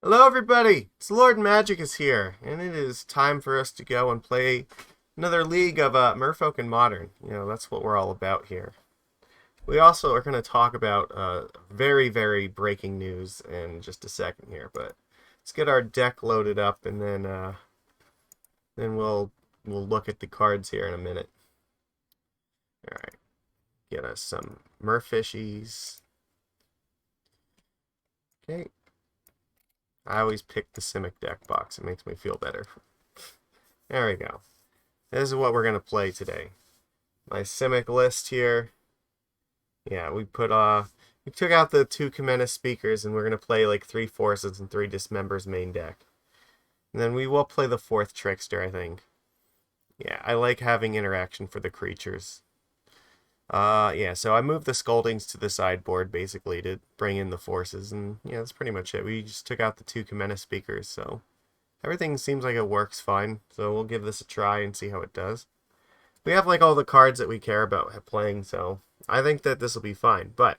Hello everybody, it's Lord Magic is here, and it is time for us to go and play another league of Merfolk and Modern. That's what we're all about here. We also are going to talk about very, very breaking news in just a second here, but let's get our deck loaded up, and then we'll look at the cards here in a minute. All right, get us some Merfishies. Okay, I always pick the Simic deck box. It makes me feel better. There we go. This is what we're going to play today. My Simic list here. Yeah, we took out the two Kamena speakers, and we're going to play like 3 Forces and 3 Dismembers main deck. And then we will play the 4th Trickster, I think. Yeah, I like having interaction for the creatures. Yeah, so I moved the Scoldings to the sideboard, basically, to bring in the Forces, and yeah, that's pretty much it. We just took out the 2 Kamena speakers, so everything seems like it works fine, so we'll give this a try and see how it does. We have like all the cards that we care about playing, so I think that this will be fine. But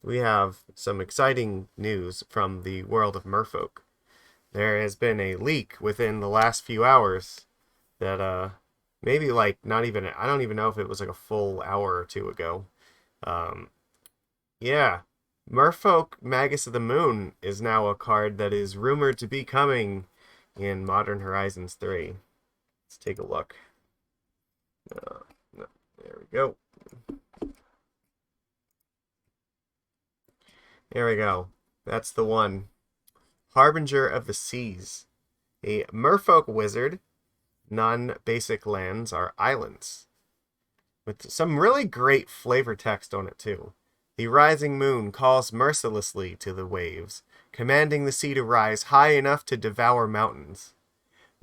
we have some exciting news from the world of Merfolk. There has been a leak within the last few hours that maybe like not even, I don't even know if it was like a full hour or two ago. Um yeah, Merfolk Magus of the Moon is now a card that is rumored to be coming in Modern Horizons 3. Let's take a look. No, there we go. There we go. That's the one. Harbinger of the Seas. A Merfolk wizard. Non-basic lands are islands. With some really great flavor text on it, too. The rising moon calls mercilessly to the waves, commanding the sea to rise high enough to devour mountains.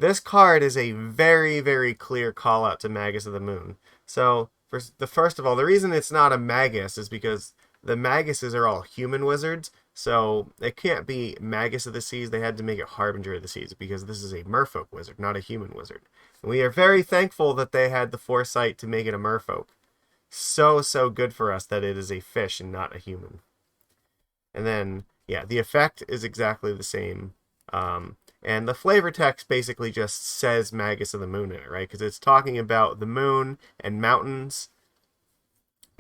This card is a very, very clear call out to Magus of the Moon. So, first of all, the reason it's not a Magus is because the Maguses are all human wizards, so it can't be Magus of the Seas. They had to make it Harbinger of the Seas because this is a Merfolk wizard, not a human wizard. And we are very thankful that they had the foresight to make it a Merfolk. So, so good for us that it is a fish and not a human. And then, yeah, the effect is exactly the same. And the flavor text basically just says Magus of the Moon in it, right? Because it's talking about the moon and mountains.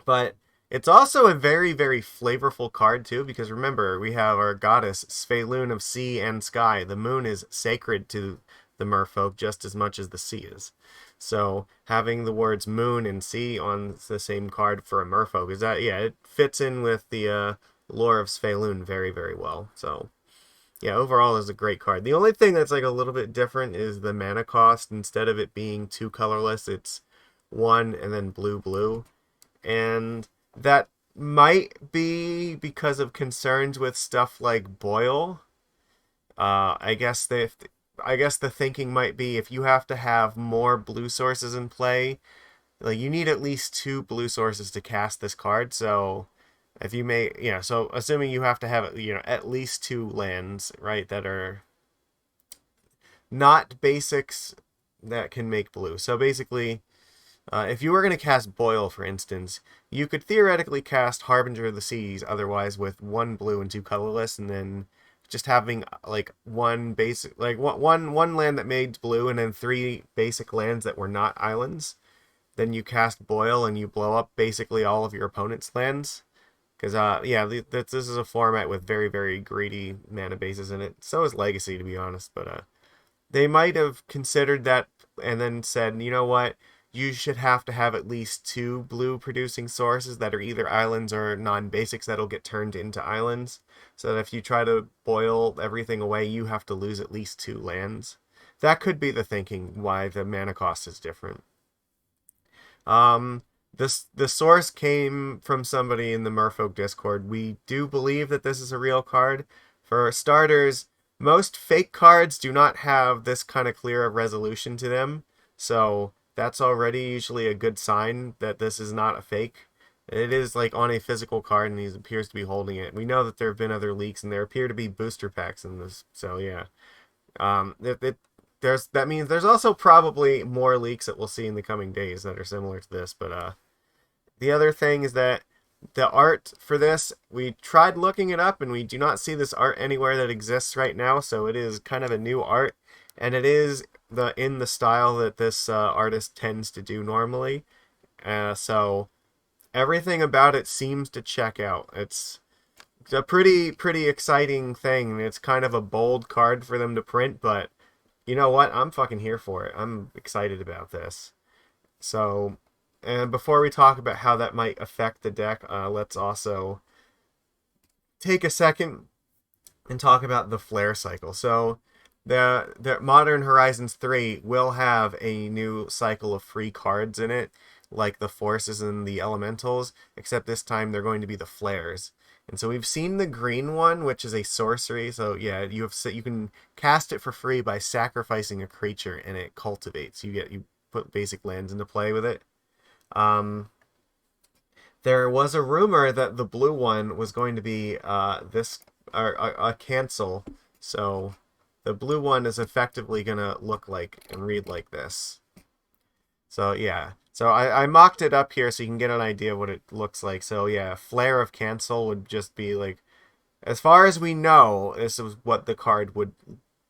But it's also a very, very flavorful card, too, because remember, we have our goddess, Svyelun of sea and sky. The moon is sacred to the merfolk just as much as the sea is. So having the words moon and sea on the same card for a merfolk is that, yeah, it fits in with the lore of Svyelun very, very well. So yeah, overall is a great card. The only thing that's like a little bit different is the mana cost. Instead of it being 2 colorless, it's 1 and then blue blue. And that might be because of concerns with stuff like boil. I guess the thinking might be if you have to have more blue sources in play, like you need at least 2 blue sources to cast this card. So if you may, so assuming you have to have, at least 2 lands, right, that are not basics that can make blue. So basically, if you were going to cast Boil, for instance, you could theoretically cast Harbinger of the Seas otherwise with 1 blue and 2 colorless, and then just having like one basic, like one land that made blue, and then 3 basic lands that were not islands. Then you cast Boil and you blow up basically all of your opponent's lands. Because, yeah, this is a format with very, very greedy mana bases in it. So is Legacy, to be honest. But they might have considered that and then said, you know what? You should have to have at least 2 blue producing sources that are either islands or non-basics that'll get turned into islands. So that if you try to boil everything away, you have to lose at least 2 lands. That could be the thinking why the mana cost is different. The source came from somebody in the Merfolk Discord. We do believe that this is a real card. For starters, most fake cards do not have this kind of clear resolution to them, so that's already usually a good sign that this is not a fake. It is like on a physical card, and he appears to be holding it. We know that there have been other leaks, and there appear to be booster packs in this. So yeah, that means there's also probably more leaks that we'll see in the coming days that are similar to this. But the other thing is that the art for this, we tried looking it up and we do not see this art anywhere that exists right now, so it is kind of a new art, and it is in the style that this artist tends to do normally. So everything about it seems to check out. It's a pretty exciting thing. It's kind of a bold card for them to print, but you know what? I'm fucking here for it. I'm excited about this. So, and before we talk about how that might affect the deck, let's also take a second and talk about the flare cycle. So, the Modern Horizons 3 will have a new cycle of free cards in it, like the forces and the elementals, except this time they're going to be the flares. And so we've seen the green one, which is a sorcery. So yeah, you can cast it for free by sacrificing a creature, and it cultivates. You put basic lands into play with it. There was a rumor that the blue one was going to be a cancel. So the blue one is effectively gonna look like and read like this. So yeah. So I mocked it up here so you can get an idea of what it looks like. So yeah, Flare of Cancel would just be like, as far as we know, this is what the card would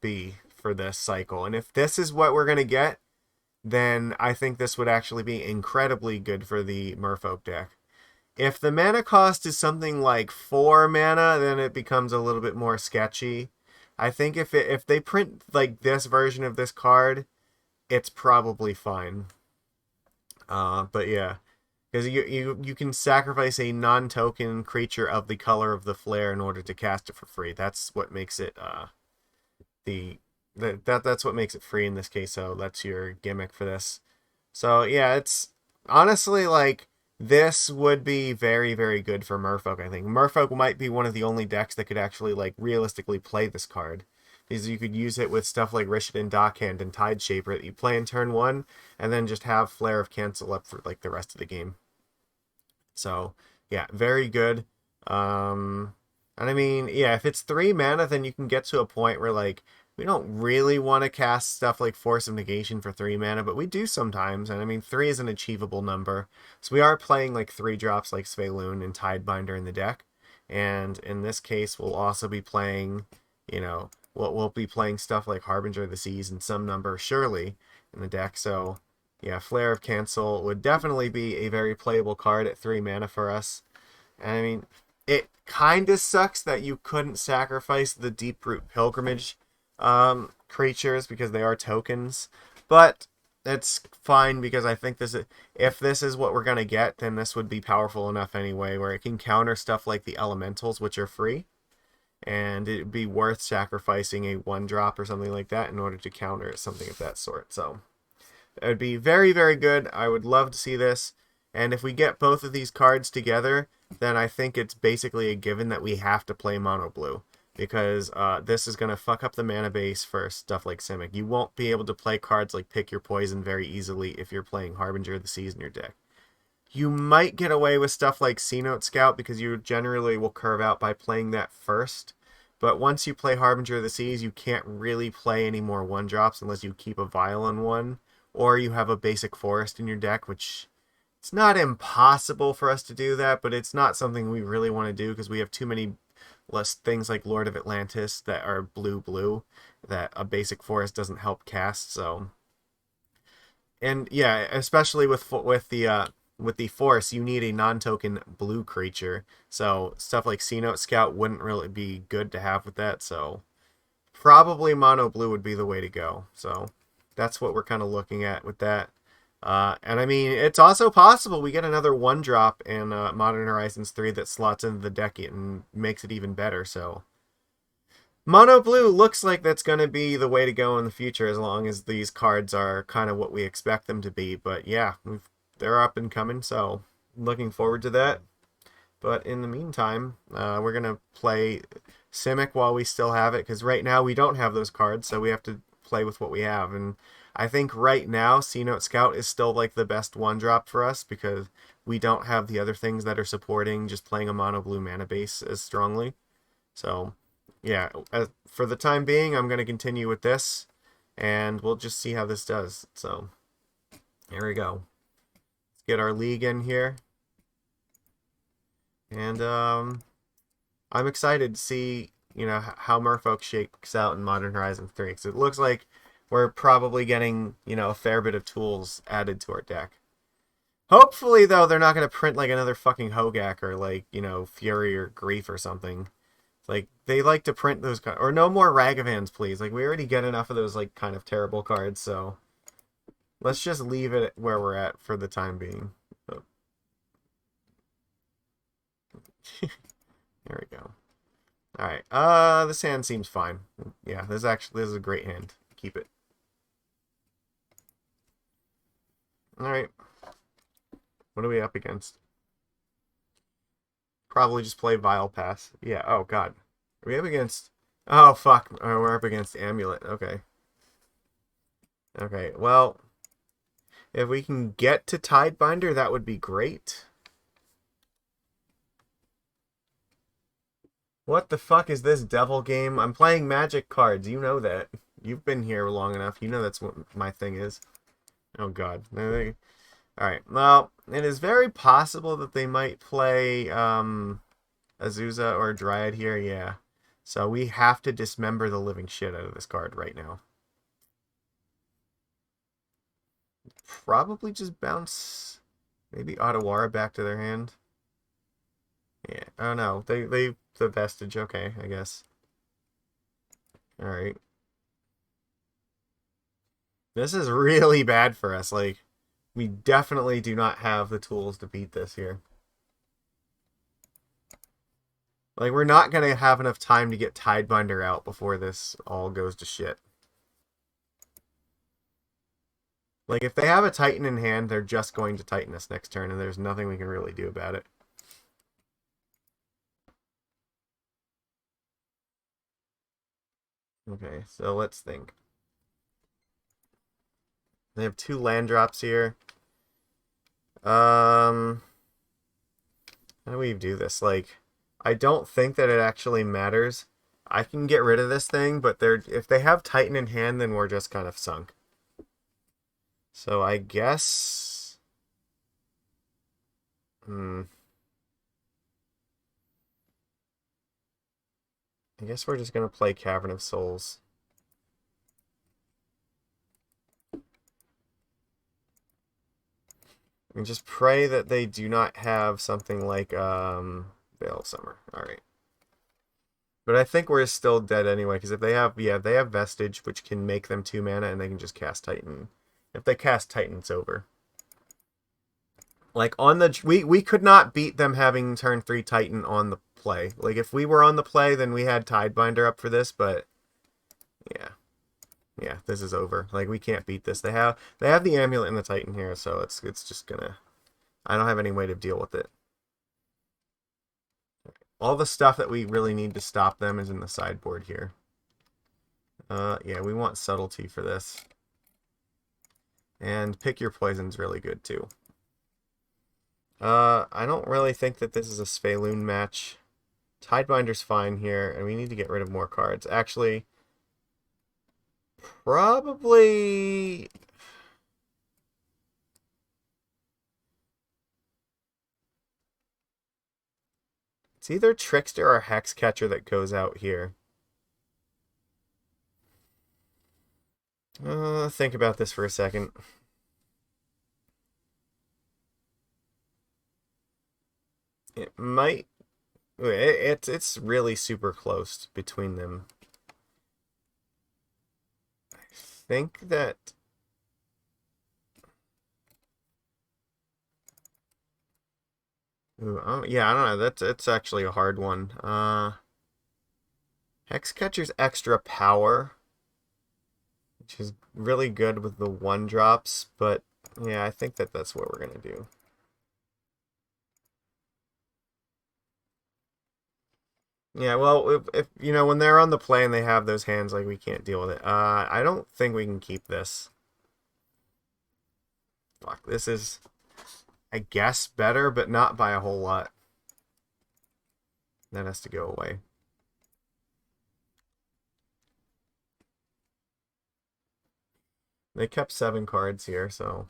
be for this cycle. And if this is what we're going to get, then I think this would actually be incredibly good for the Merfolk deck. If the mana cost is something like 4 mana, then it becomes a little bit more sketchy. I think if they print like this version of this card, it's probably fine. But yeah, because you can sacrifice a non-token creature of the color of the flare in order to cast it for free. That's what makes it that's what makes it free in this case. So that's your gimmick for this. So yeah, it's honestly like this would be very, very good for Merfolk. I think Merfolk might be one of the only decks that could actually like realistically play this card, because you could use it with stuff like Rishadan Dockhand and Tideshaper that you play in turn 1, and then just have Flare of Cancel up for like the rest of the game. So yeah, very good. And I mean, yeah, if it's 3 mana, then you can get to a point where like we don't really want to cast stuff like Force of Negation for 3 mana, but we do sometimes. And I mean, 3 is an achievable number. So we are playing like 3 drops like Svyelun and Tidebinder in the deck. And in this case, we'll also be playing, you know, we'll be playing stuff like Harbinger of the Seas in some number, surely, in the deck. So yeah, Flare of Cancel would definitely be a very playable card at 3 mana for us. And I mean, it kind of sucks that you couldn't sacrifice the Deeproot Pilgrimage creatures because they are tokens, but it's fine because I think if this is what we're gonna get, then this would be powerful enough anyway, where it can counter stuff like the elementals, which are free, and it'd be worth sacrificing a 1-drop or something like that in order to counter something of that sort. So it would be very, very good. I would love to see this, and if we get both of these cards together, then I think it's basically a given that we have to play mono blue, because this is going to fuck up the mana base for stuff like Simic. You won't be able to play cards like Pick Your Poison very easily if you're playing Harbinger of the Seas in your deck. You might get away with stuff like Cenote Scout because you generally will curve out by playing that first. But once you play Harbinger of the Seas, you can't really play any more 1-drops unless you keep a Vial on 1, or you have a basic forest in your deck, which it's not impossible for us to do that, but it's not something we really want to do because we have too many less things like Lord of Atlantis that are blue that a basic forest doesn't help cast. So, and yeah, especially with the force, you need a non-token blue creature. So stuff like Cenote Scout wouldn't really be good to have with that. So probably mono blue would be the way to go. So that's what we're kind of looking at with that. And I mean, it's also possible we get another 1-drop in Modern Horizons 3 that slots into the deck and makes it even better. So mono blue looks like that's going to be the way to go in the future, as long as these cards are kind of what we expect them to be. But yeah, they're up and coming, so looking forward to that. But in the meantime, we're going to play Simic while we still have it, because right now we don't have those cards, so we have to play with what we have. And I think right now Cenote Scout is still like the best 1-drop for us because we don't have the other things that are supporting just playing a mono blue mana base as strongly. So yeah, for the time being, I'm going to continue with this, and we'll just see how this does. So here we go. Let's get our league in here. And I'm excited to see, you know, how Merfolk shakes out in Modern Horizons 3. Because it looks like we're probably getting, you know, a fair bit of tools added to our deck. Hopefully, though, they're not going to print like another fucking Hogak or like, you know, Fury or Grief or something. Like, they like to print those or no more Ragavans, please. Like, we already get enough of those like kind of terrible cards, so let's just leave it where we're at for the time being. Oh. There we go. All right. This hand seems fine. Yeah, this is a great hand. Keep it. All right. What are we up against? Probably just play Vile Pass. Yeah. Oh God. Are we up against? Oh fuck. We're up against Amulet. Okay. Okay. Well, if we can get to Tidebinder, that would be great. What the fuck is this devil game? I'm playing Magic cards. You know that. You've been here long enough. You know that's what my thing is. Oh God. Alright. Well, it is very possible that they might play Azusa or Dryad here. Yeah. So we have to dismember the living shit out of this card right now. Probably just bounce maybe Otawara back to their hand. Yeah. Oh no. They the vestige. Okay, I guess. Alright. This is really bad for us. Like, we definitely do not have the tools to beat this here. Like, we're not going to have enough time to get Tidebinder out before this all goes to shit. Like, if they have a Titan in hand, they're just going to Titan us next turn, and there's nothing we can really do about it. Okay, so let's think. They have 2 land drops here. How do we do this? Like, I don't think that it actually matters. I can get rid of this thing, but if they have Titan in hand, then we're just kind of sunk. So I guess... I guess we're just going to play Cavern of Souls. And just pray that they do not have something like Veil of Summer. Alright. But I think we're still dead anyway, because if they have, yeah, they have Vestige, which can make them 2 mana, and they can just cast Titan. If they cast Titan, it's over. Like, on the... We could not beat them having turn 3 Titan on the play. Like, if we were on the play, then we had Tidebinder up for this, but... Yeah. Yeah, this is over. Like, we can't beat this. They have the Amulet and the Titan here, so it's just gonna... I don't have any way to deal with it. All the stuff that we really need to stop them is in the sideboard here. Yeah, we want Subtlety for this. And Pick Your Poison's really good, too. I don't really think that this is a Svyelun match. Tidebinder's fine here, and we need to get rid of more cards. Actually, probably... It's either Trickster or Hexcatcher that goes out here. Think about this for a second. It might... It's really super close between them. I think that... Ooh, yeah, I don't know. It's actually a hard one. Hexcatcher's extra power, which is really good with the 1-drops, but yeah, I think that that's what we're gonna do. Yeah, well, if you know, when they're on the play and they have those hands, like, we can't deal with it. I don't think we can keep this. Fuck, this is, I guess, better, but not by a whole lot. That has to go away. They kept 7 cards here, so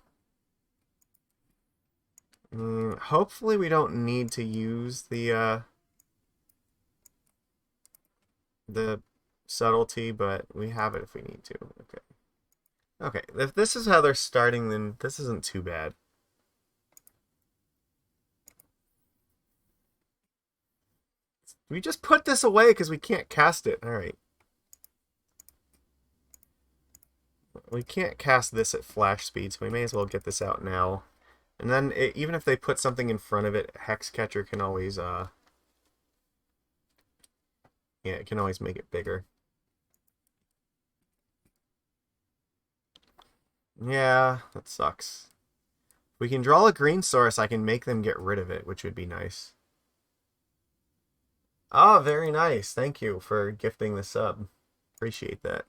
Hopefully we don't need to use the subtlety, but we have it if we need to. Okay. Okay, if this is how they're starting, then this isn't too bad. We just put this away because we can't cast it. Alright. We can't cast this at flash speed, so we may as well get this out now. And then, even if they put something in front of it, Hexcatcher can always, yeah, it can always make it bigger. Yeah, that sucks. If we can draw a green source, I can make them get rid of it, which would be nice. Oh, very nice. Thank you for gifting the sub. Appreciate that.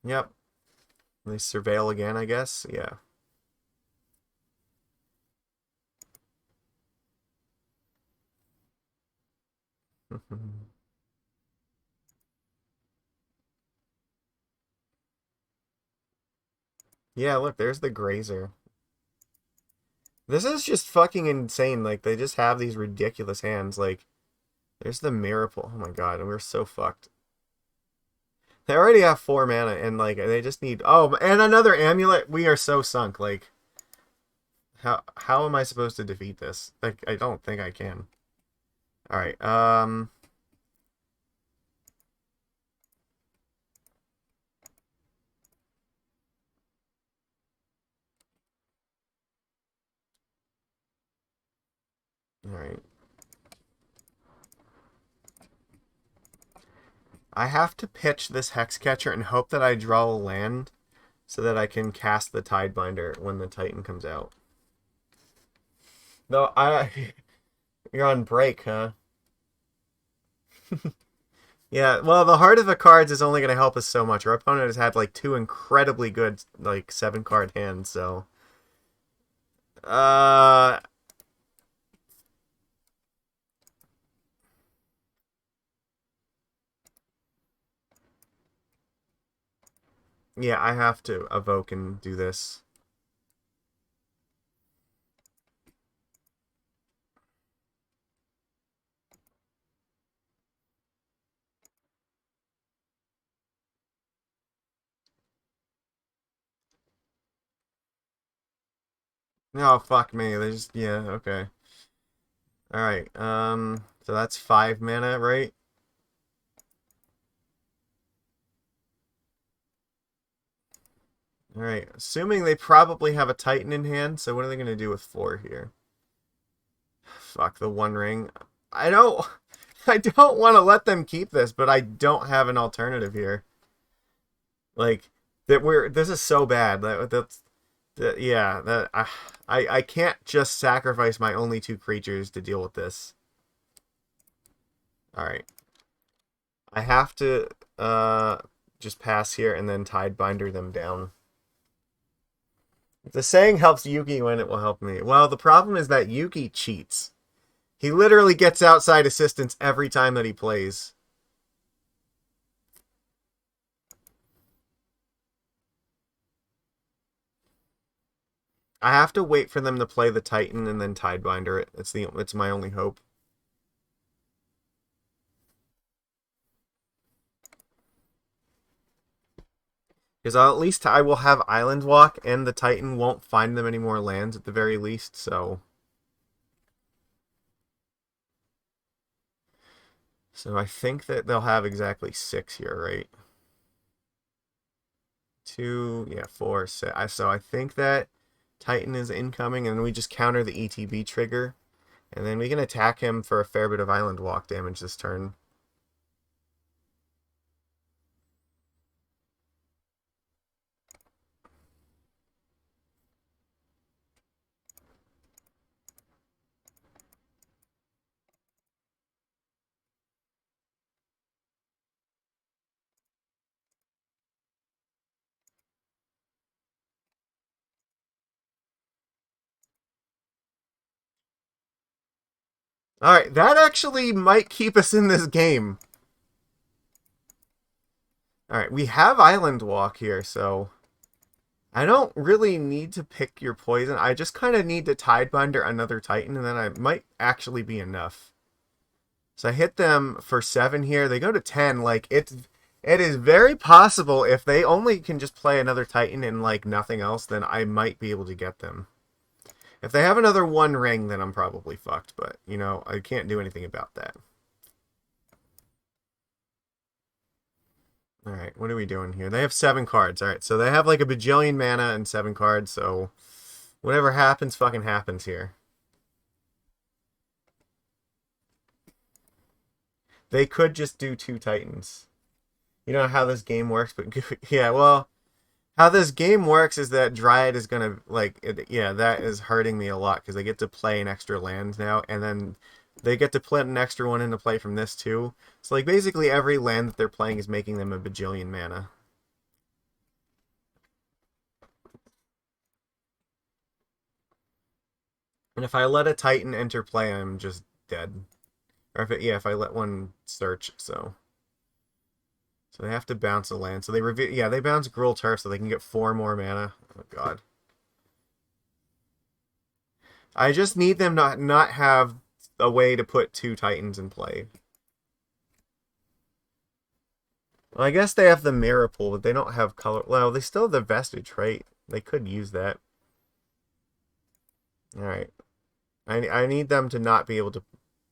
Yep. They surveil again, I guess. Yeah. Yeah, look, there's the Grazer. This is just fucking insane. Like, they just have these ridiculous hands. Like, there's the Miracle. Oh my god, we're so fucked. They already have 4 mana, and, like, they just need... Oh, and another Amulet? We are so sunk. Like, how am I supposed to defeat this? Like, I don't think I can. Alright, Alright. I have to pitch this Hexcatcher and hope that I draw a land so that I can cast the Tidebinder when the Titan comes out. No, you're on break, huh? Yeah, well, the Heart of the Cards is only going to help us so much. Our opponent has had, like, 2 incredibly good, like, 7-card hands, so... Uh... Yeah, I have to evoke and do this. No, fuck me. They just... Yeah, okay. Alright, so that's 5 mana, right? Alright, assuming they probably have a Titan in hand, so what are they going to do with 4 here? Fuck, the One Ring. I don't... I don't want to let them keep this, but I don't have an alternative here. Like, this is so bad. Yeah, I can't just sacrifice my only 2 creatures to deal with this. Alright. I have to, just pass here and then Tidebinder them down. If the saying helps Yuki win, it will help me. Well, the problem is that Yuki cheats. He literally gets outside assistance every time that he plays. I have to wait for them to play the Titan and then Tidebinder it. It's my only hope. Because at least I will have Island Walk, and the Titan won't find them any more lands at the very least, so... So I think that they'll have exactly 6 here, right? 2, yeah, 4, 6. So I think that Titan is incoming, and we just counter the ETB trigger. And then we can attack him for a fair bit of Island Walk damage this turn. Alright, that actually might keep us in this game. Alright, we have Island Walk here, so... I don't really need to pick your poison. I just kind of need to Tidebinder another Titan, and then I might actually be enough. So I hit them for 7 here. They go to 10. Like, it is very possible if they only can just play another Titan and, like, nothing else, then I might be able to get them. If they have another 1 ring, then I'm probably fucked. But, you know, I can't do anything about that. Alright, what are we doing here? They have 7 cards. Alright, so they have, like, a bajillion mana and 7 cards, so whatever happens, fucking happens here. They could just do 2 Titans. You know how this game works, but yeah, well, how this game works is that Dryad is gonna yeah, that is hurting me a lot because they get to play an extra land now, and then they get to put an extra one into play from this too. So like basically every land that they're playing is making them a bajillion mana. And if I let a Titan enter play, I'm just dead. Or if I let one search, so they have to bounce a land. So they reveal, yeah, they bounce Gruul Turf so they can get 4 more mana. Oh god. I just need them not have a way to put 2 Titans in play. Well, I guess they have the Mirror Pool, but they don't have color. Well, they still have the Vestige, right? They could use that. Alright. I need them to not be able to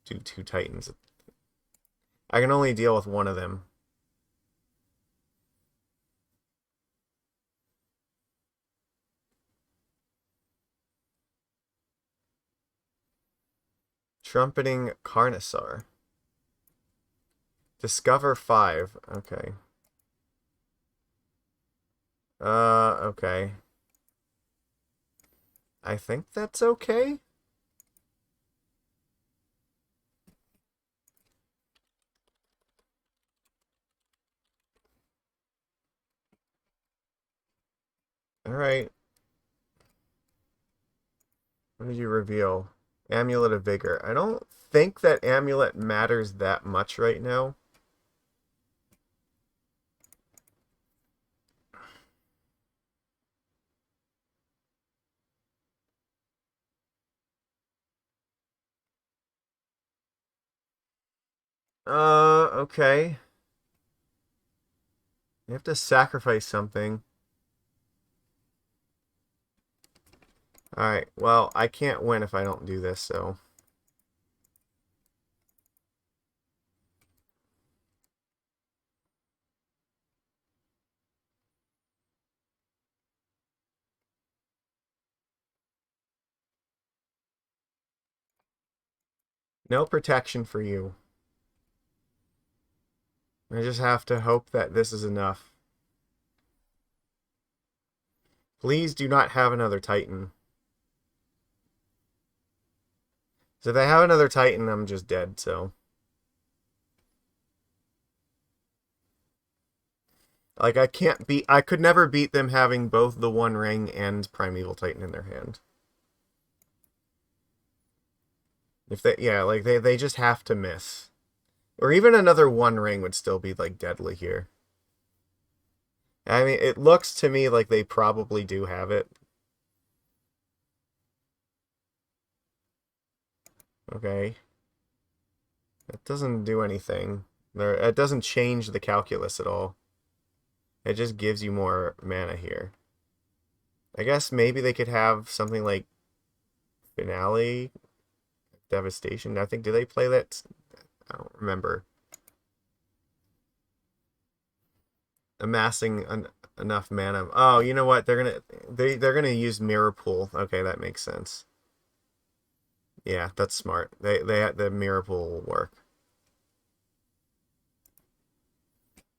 do 2 Titans. I can only deal with one of them. Trumpeting Carnosaur. Discover 5. Okay. Okay. I think that's okay. Alright. What did you reveal? Amulet of Vigor. I don't think that Amulet matters that much right now. Okay. You have to sacrifice something. Alright, well, I can't win if I don't do this, so... No protection for you. I just have to hope that this is enough. Please do not have another Titan. So if they have another Titan, I'm just dead, so... Like, I could never beat them having both the One Ring and Primeval Titan in their hand. If they, yeah, like, they just have to miss. Or even another One Ring would still be, like, deadly here. I mean, it looks to me like they probably do have it. Okay. It doesn't do anything. It doesn't change the calculus at all. It just gives you more mana here. I guess maybe they could have something like Finale, Devastation. I think, do they play that? I don't remember. Amassing enough mana. Oh, you know what? They're gonna use Mirror Pool. Okay, that makes sense. Yeah, that's smart. The Mirror Pool will work.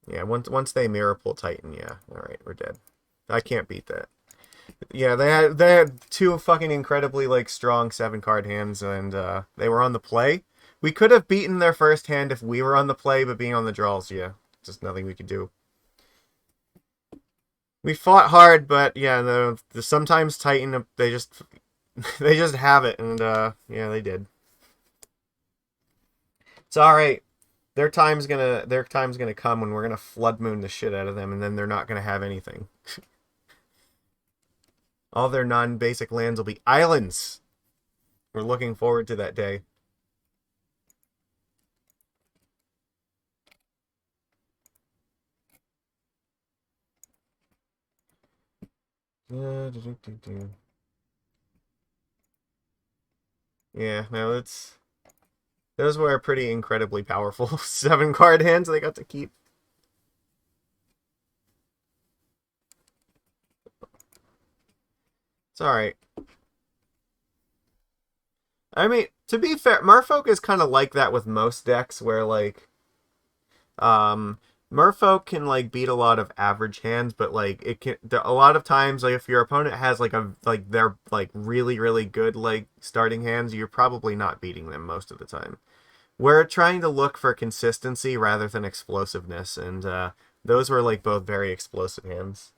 Yeah, once they Mirror Pool Titan, yeah. All right, we're dead. I can't beat that. Yeah, they had 2 fucking incredibly like strong 7-card hands, and they were on the play. We could have beaten their first hand if we were on the play, but being on the draws, yeah, just nothing we could do. We fought hard, but yeah, the sometimes Titan they just they just have it, and yeah, they did. It's all right. Their time's gonna come when we're gonna Flood Moon the shit out of them, and then they're not gonna have anything. All their non-basic lands will be islands. We're looking forward to that day. Yeah, no, those were pretty incredibly powerful 7-card hands they got to keep. It's alright. I mean, to be fair, Merfolk is kind of like that with most decks, where like, um, Merfolk can like beat a lot of average hands, but like it can a lot of times like if your opponent has like they're like really good like starting hands, you're probably not beating them most of the time. We're trying to look for consistency rather than explosiveness, and those were like both very explosive hands.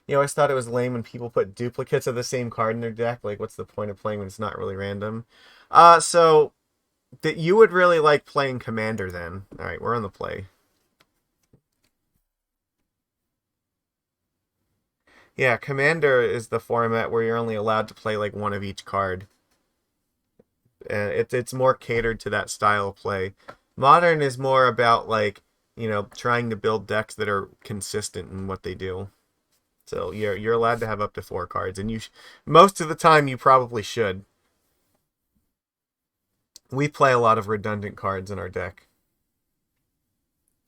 You always thought it was lame when people put duplicates of the same card in their deck. Like, what's the point of playing when it's not really random? So that you would really like playing Commander then. All right, we're on the play. Yeah, Commander is the format where you're only allowed to play like one of each card. And it's more catered to that style of play. Modern is more about like, trying to build decks that are consistent in what they do. So you're allowed to have up to 4 cards, and most of the time you probably should. We play a lot of redundant cards in our deck.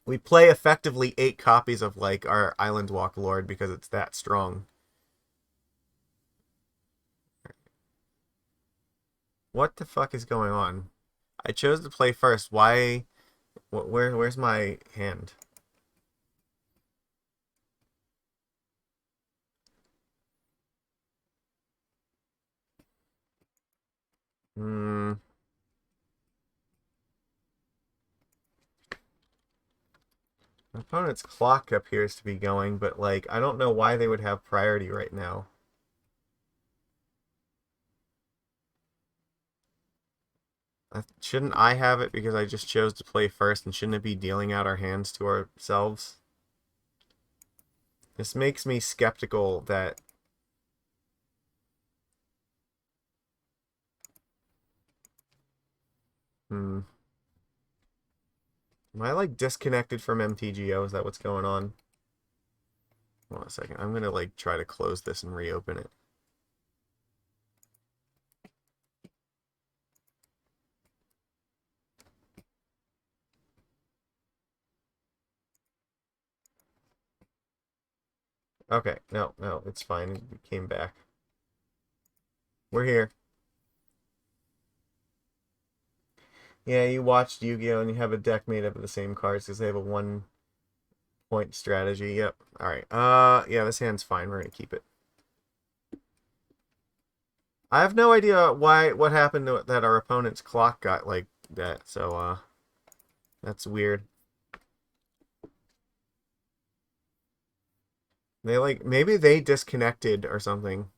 We play effectively 8 copies of like our Island Walk Lord because it's that strong. What the fuck is going on? I chose to play first. Why? Where's my hand? Hmm. My opponent's clock appears to be going, but like I don't know why they would have priority right now. Shouldn't I have it because I just chose to play first, and shouldn't it be dealing out our hands to ourselves? This makes me skeptical that... Hmm. Am I like disconnected from MTGO? Is that what's going on? Hold on a second. I'm gonna like try to close this and reopen it. Okay, no, it's fine. It came back. We're here. Yeah, you watched Yu-Gi-Oh! And you have a deck made up of the same cards because they have a 1-point strategy. Yep. Alright. Yeah, this hand's fine. We're gonna keep it. I have no idea what happened to it that our opponent's clock got like that, so that's weird. They like maybe they disconnected or something.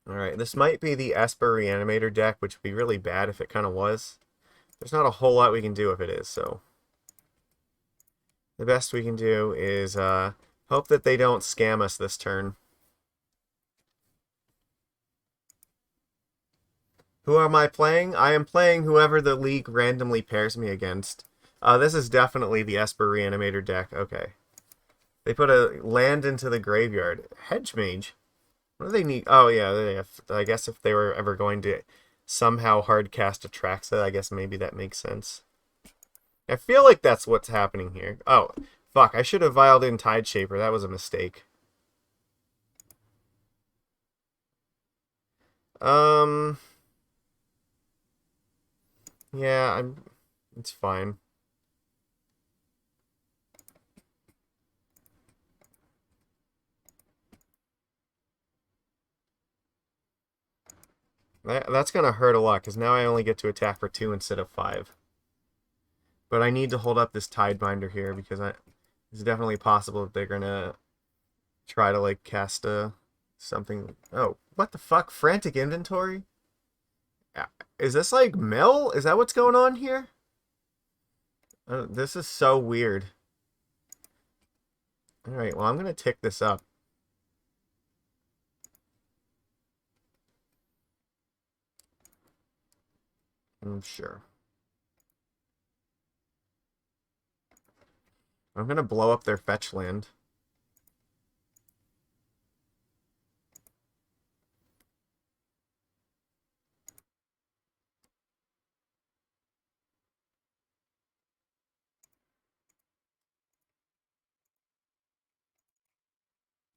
Alright, this might be the Esper Reanimator deck, which would be really bad if it kind of was. There's not a whole lot we can do if it is, so... The best we can do is hope that they don't scam us this turn. Who am I playing? I am playing whoever the league randomly pairs me against. This is definitely the Esper Reanimator deck. Okay. They put a land into the graveyard. Hedge Mage? What do they need? Oh, yeah. I guess if they were ever going to somehow hardcast Atraxa, I guess maybe that makes sense. I feel like that's what's happening here. Oh, fuck. I should have vialed in Tideshaper. That was a mistake. Um... Yeah, it's fine. That's going to hurt a lot, because now I only get to attack for 2 instead of 5. But I need to hold up this Tidebinder here, because it's definitely possible that they're going to try to, like, cast something... Oh, what the fuck? Frantic Inventory? Is this, like, mill? Is that what's going on here? This is so weird. Alright, well, I'm going to tick this up. Sure. I'm going to blow up their fetch land.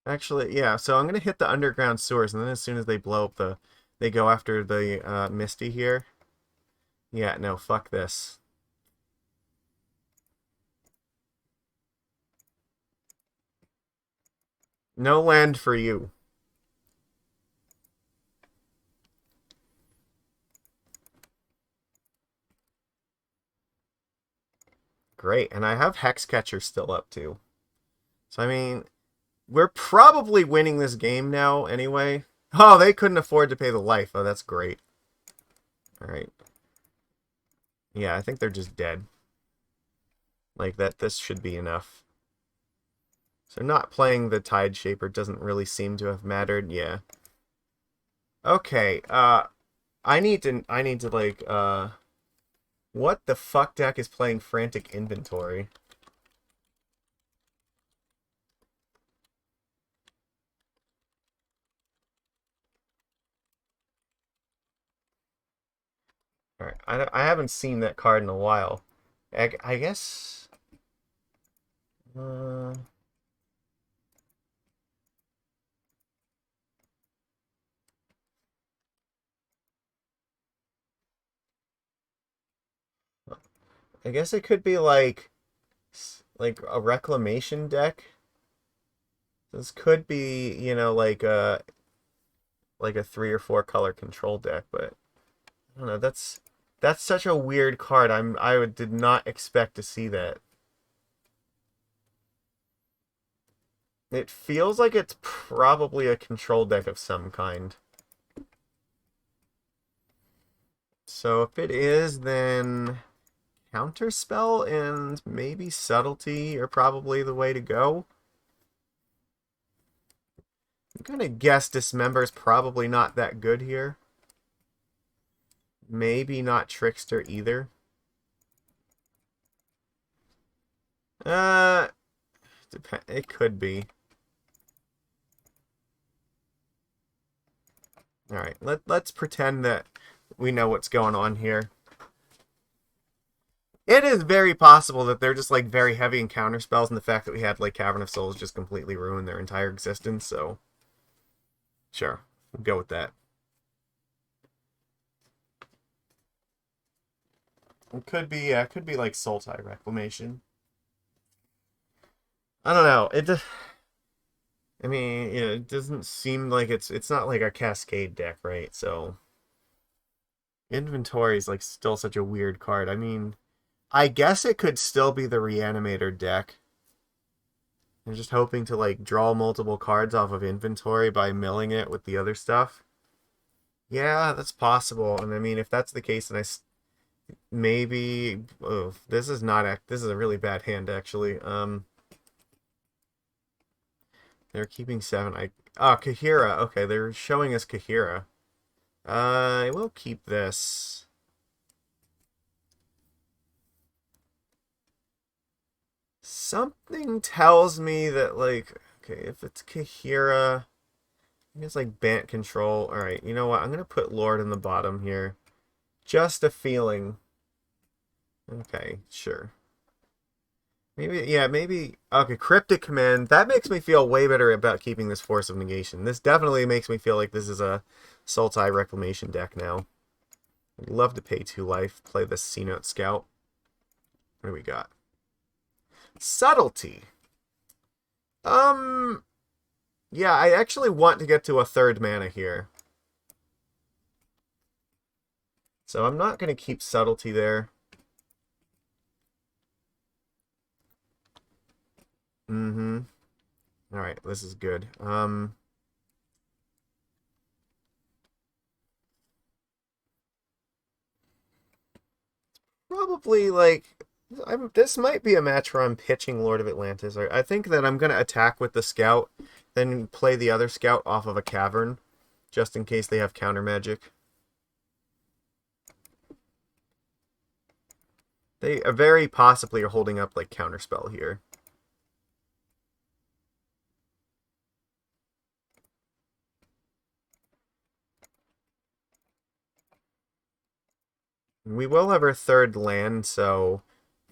Actually, yeah, so I'm going to hit the underground sewers, and then as soon as they blow up the... They go after the Misty here. Yeah, no, fuck this. No land for you. Great, and I have Hexcatcher still up too. So, I mean, we're probably winning this game now anyway. Oh, they couldn't afford to pay the life. Oh, that's great. Alright. Yeah, I think they're just dead. Like, this should be enough. So not playing the Tide Shaper doesn't really seem to have mattered. Yeah. Okay, I need to like, what the fuck deck is playing Frantic Inventory? Alright, I haven't seen that card in a while. I guess... I guess it could be like a reclamation deck. This could be, you know, like a 3 or 4 color control deck, but I don't know. That's such a weird card. Did not expect to see that. It feels like it's probably a control deck of some kind. So if it is, then Counterspell and maybe Subtlety are probably the way to go. I'm gonna guess Dismember is probably not that good here. Maybe not Trickster either. Uh, it could be. All right, let's pretend that we know what's going on here. It is very possible that they're just like very heavy in counter spells, and the fact that we had like Cavern of Souls just completely ruined their entire existence. So, sure, we'll go with that. It could be like Sultai Reclamation. I don't know. It just, I mean, you know, it doesn't seem like it's not like a Cascade deck, right? So, Inventory is like still such a weird card. I mean, I guess it could still be the Reanimator deck. I'm just hoping to like draw multiple cards off of Inventory by milling it with the other stuff. Yeah, that's possible. And I mean, if that's the case, then maybe this is not this is a really bad hand actually. They're keeping 7. Kahira. Okay, they're showing us Kahira. I will keep this. Something tells me that like, okay, if it's Kahira, it's like Bant control. All right, you know what? I'm gonna put Lord in the bottom here. Just a feeling. Okay, sure. Maybe, yeah, maybe. Okay, Cryptic Command. That makes me feel way better about keeping this Force of Negation. This definitely makes me feel like this is a Sultai Reclamation deck now. I'd love to pay 2 life, play the Cenote Scout. What do we got? Subtlety. Yeah, I actually want to get to a 3rd mana here. So I'm not going to keep Subtlety there. Mm-hmm. Alright, this is good. Probably, like, This might be a match where I'm pitching Lord of Atlantis. I think that I'm going to attack with the Scout, then play the other Scout off of a Cavern, just in case they have counter magic. They are very possibly are holding up like Counterspell here. We will have our third land, so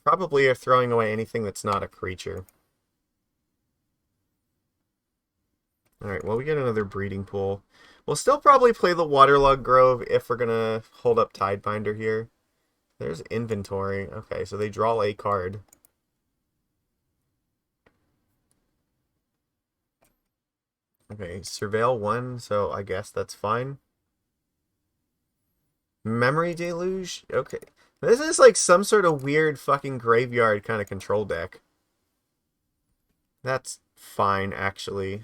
probably are throwing away anything that's not a creature. Alright, well, we get another breeding pool. We'll still probably play the Waterlogged Grove if we're going to hold up Tidebinder here. There's inventory. Okay, so they draw a card. Okay, Surveil 1, so I guess that's fine. Memory Deluge? Okay. This is like some sort of weird fucking graveyard kind of control deck. That's fine, actually.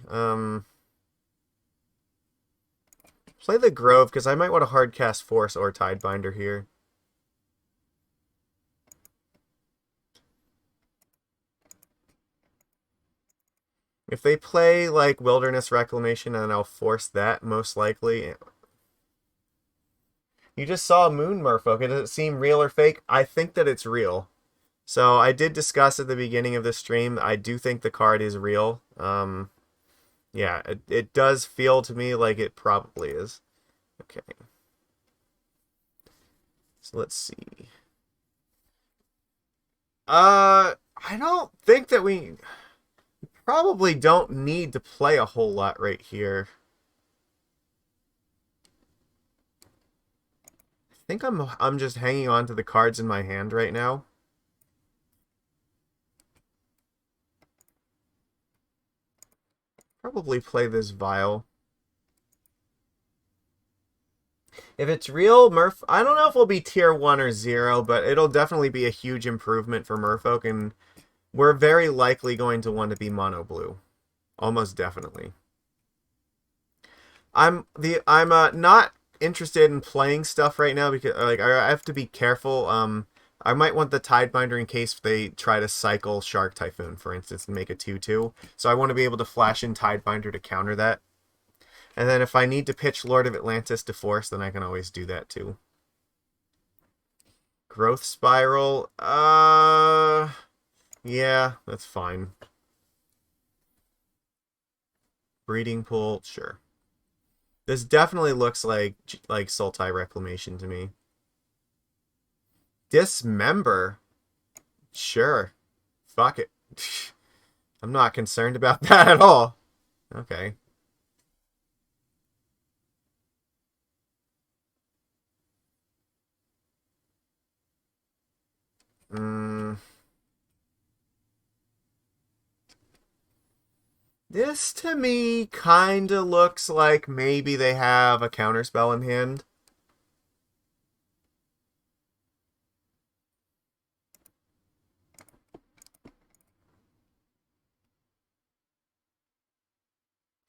Play the Grove, because I might want to hardcast Force or Tidebinder here. If they play, like, Wilderness Reclamation, then I'll force that, most likely. You just saw a Moon Merfolk. Does it seem real or fake? I think that it's real. So I did discuss at the beginning of the stream, I do think the card is real. Yeah, it does feel to me like it probably is. Okay. So let's see. I don't think that we probably don't need to play a whole lot right here. I think I'm just hanging on to the cards in my hand right now. Probably play this Vial. If it's real, I don't know if it'll be tier 1 or 0, but it'll definitely be a huge improvement for Merfolk, and we're very likely going to want to be mono blue. Almost definitely. I'm not interested in playing stuff right now because like I have to be careful. I might want the Tidebinder in case they try to cycle Shark Typhoon, for instance, and make a 2/2. So I want to be able to flash in Tidebinder to counter that. And then if I need to pitch Lord of Atlantis to force, then I can always do that too. Growth Spiral. Yeah, that's fine. Breeding Pool, sure. This definitely looks like Sultai Reclamation to me. Dismember? Sure. Fuck it. I'm not concerned about that at all. Okay. Mm. This to me kind of looks like maybe they have a counterspell in hand.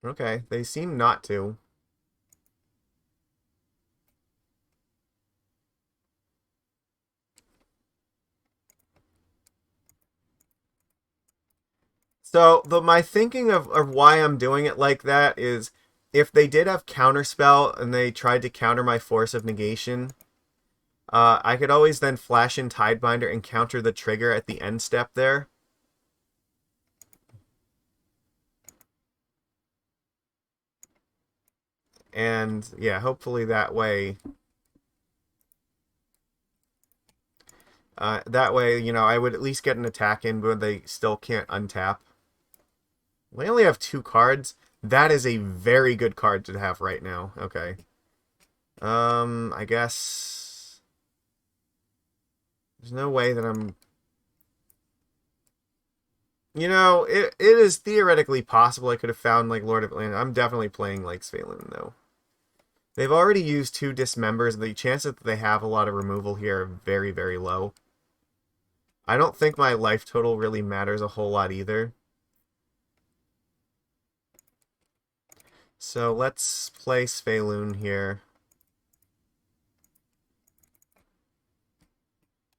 Okay, they seem not to. So my thinking of why I'm doing it like that is if they did have counterspell and they tried to counter my Force of Negation, I could always then flash in Tidebinder and counter the trigger at the end step there. And yeah, hopefully that way, you know, I would at least get an attack in, but they still can't untap. We only have 2 cards. That is a very good card to have right now. Okay. I guess there's no way that I'm. You know, it is theoretically possible I could have found like Lord of Atlantis. I'm definitely playing like Svyelun though. They've already used 2 Dismembers. The chances that they have a lot of removal here are very, very low. I don't think my life total really matters a whole lot either. So let's play Svyelun here.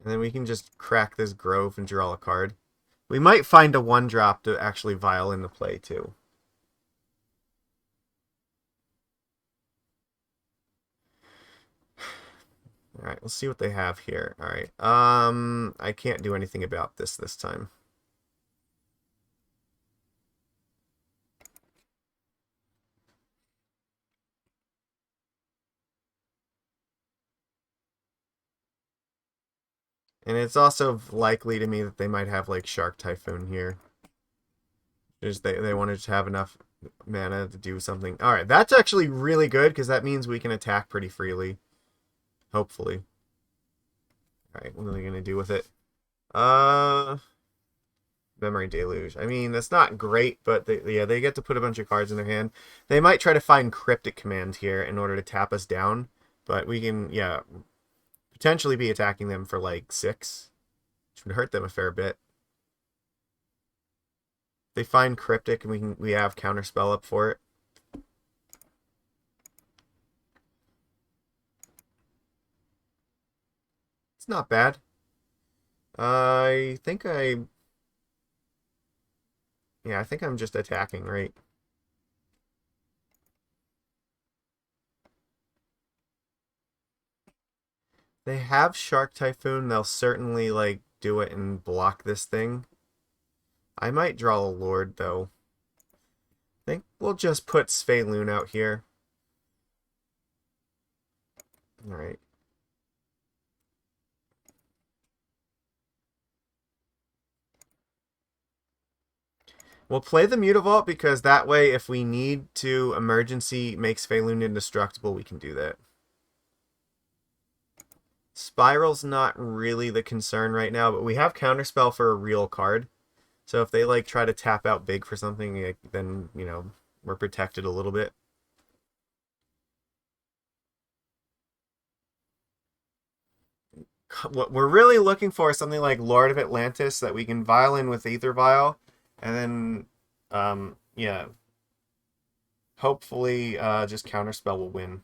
And then we can just crack this Grove and draw a card. We might find a 1-drop to actually Vial into play, too. Alright, let's see what they have here. Alright, I can't do anything about this time. And it's also likely to me that they might have, like, Shark Typhoon here. Just they wanted to have enough mana to do something. Alright, that's actually really good, because that means we can attack pretty freely. Hopefully. Alright, what are they going to do with it? Memory Deluge. I mean, that's not great, but they get to put a bunch of cards in their hand. They might try to find Cryptic Command here in order to tap us down, but we can, yeah, potentially be attacking them for like 6, which would hurt them a fair bit. They find Cryptic, and we have Counterspell up for it. It's not bad. I think I'm just attacking, right? They have Shark Typhoon. They'll certainly, like, do it and block this thing. I might draw a Lord, though. I think we'll just put Svyelun out here. Alright. We'll play the Mutavault because that way, if we need to emergency make Svyelun indestructible, we can do that. Spiral's not really the concern right now, but we have Counterspell for a real card. So if they, like, try to tap out big for something, then, you know, we're protected a little bit. What we're really looking for is something like Lord of Atlantis that we can Vial in with Aether Vial, and then, yeah, hopefully just Counterspell will win.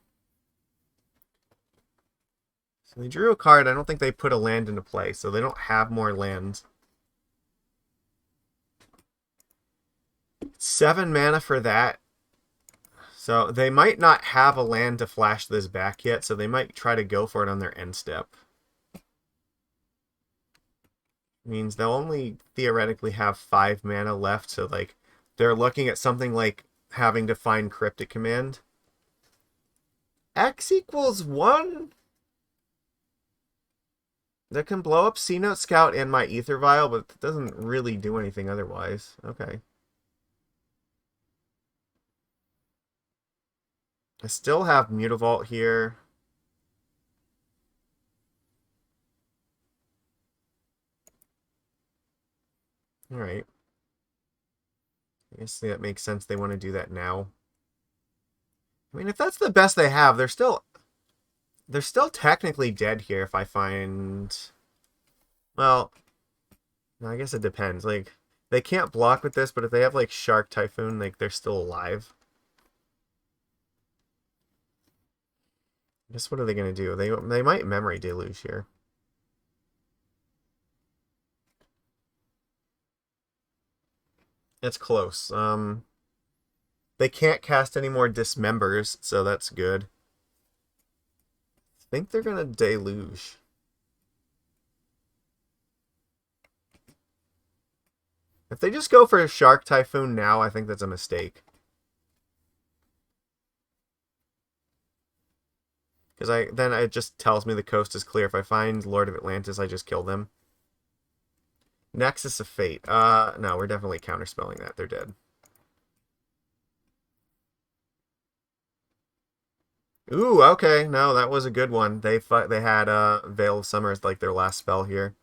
So they drew a card. I don't think they put a land into play, so they don't have more lands. 7 mana for that. So they might not have a land to flash this back yet, so they might try to go for it on their end step. Means they'll only theoretically have 5 mana left, so, like, they're looking at something like having to find Cryptic Command. X equals 1? That can blow up Cenote Scout and my Aether Vial, but it doesn't really do anything otherwise. Okay. I still have Mutavault here. Alright. I guess that makes sense they want to do that now. I mean, if that's the best they have, they're still technically dead here if I find... Well, I guess it depends. Like, they can't block with this, but if they have, like, Shark Typhoon, like, they're still alive. I guess what are they going to do? They might Memory Deluge here. It's close. They can't cast any more Dismembers, so that's good. I think they're going to Deluge. If they just go for a Shark Typhoon now, I think that's a mistake. Because then it just tells me the coast is clear. If I find Lord of Atlantis, I just kill them. Nexus of Fate. No, we're definitely counterspelling that. They're dead. Ooh, okay. No, that was a good one. They had Veil of Summer as like their last spell here.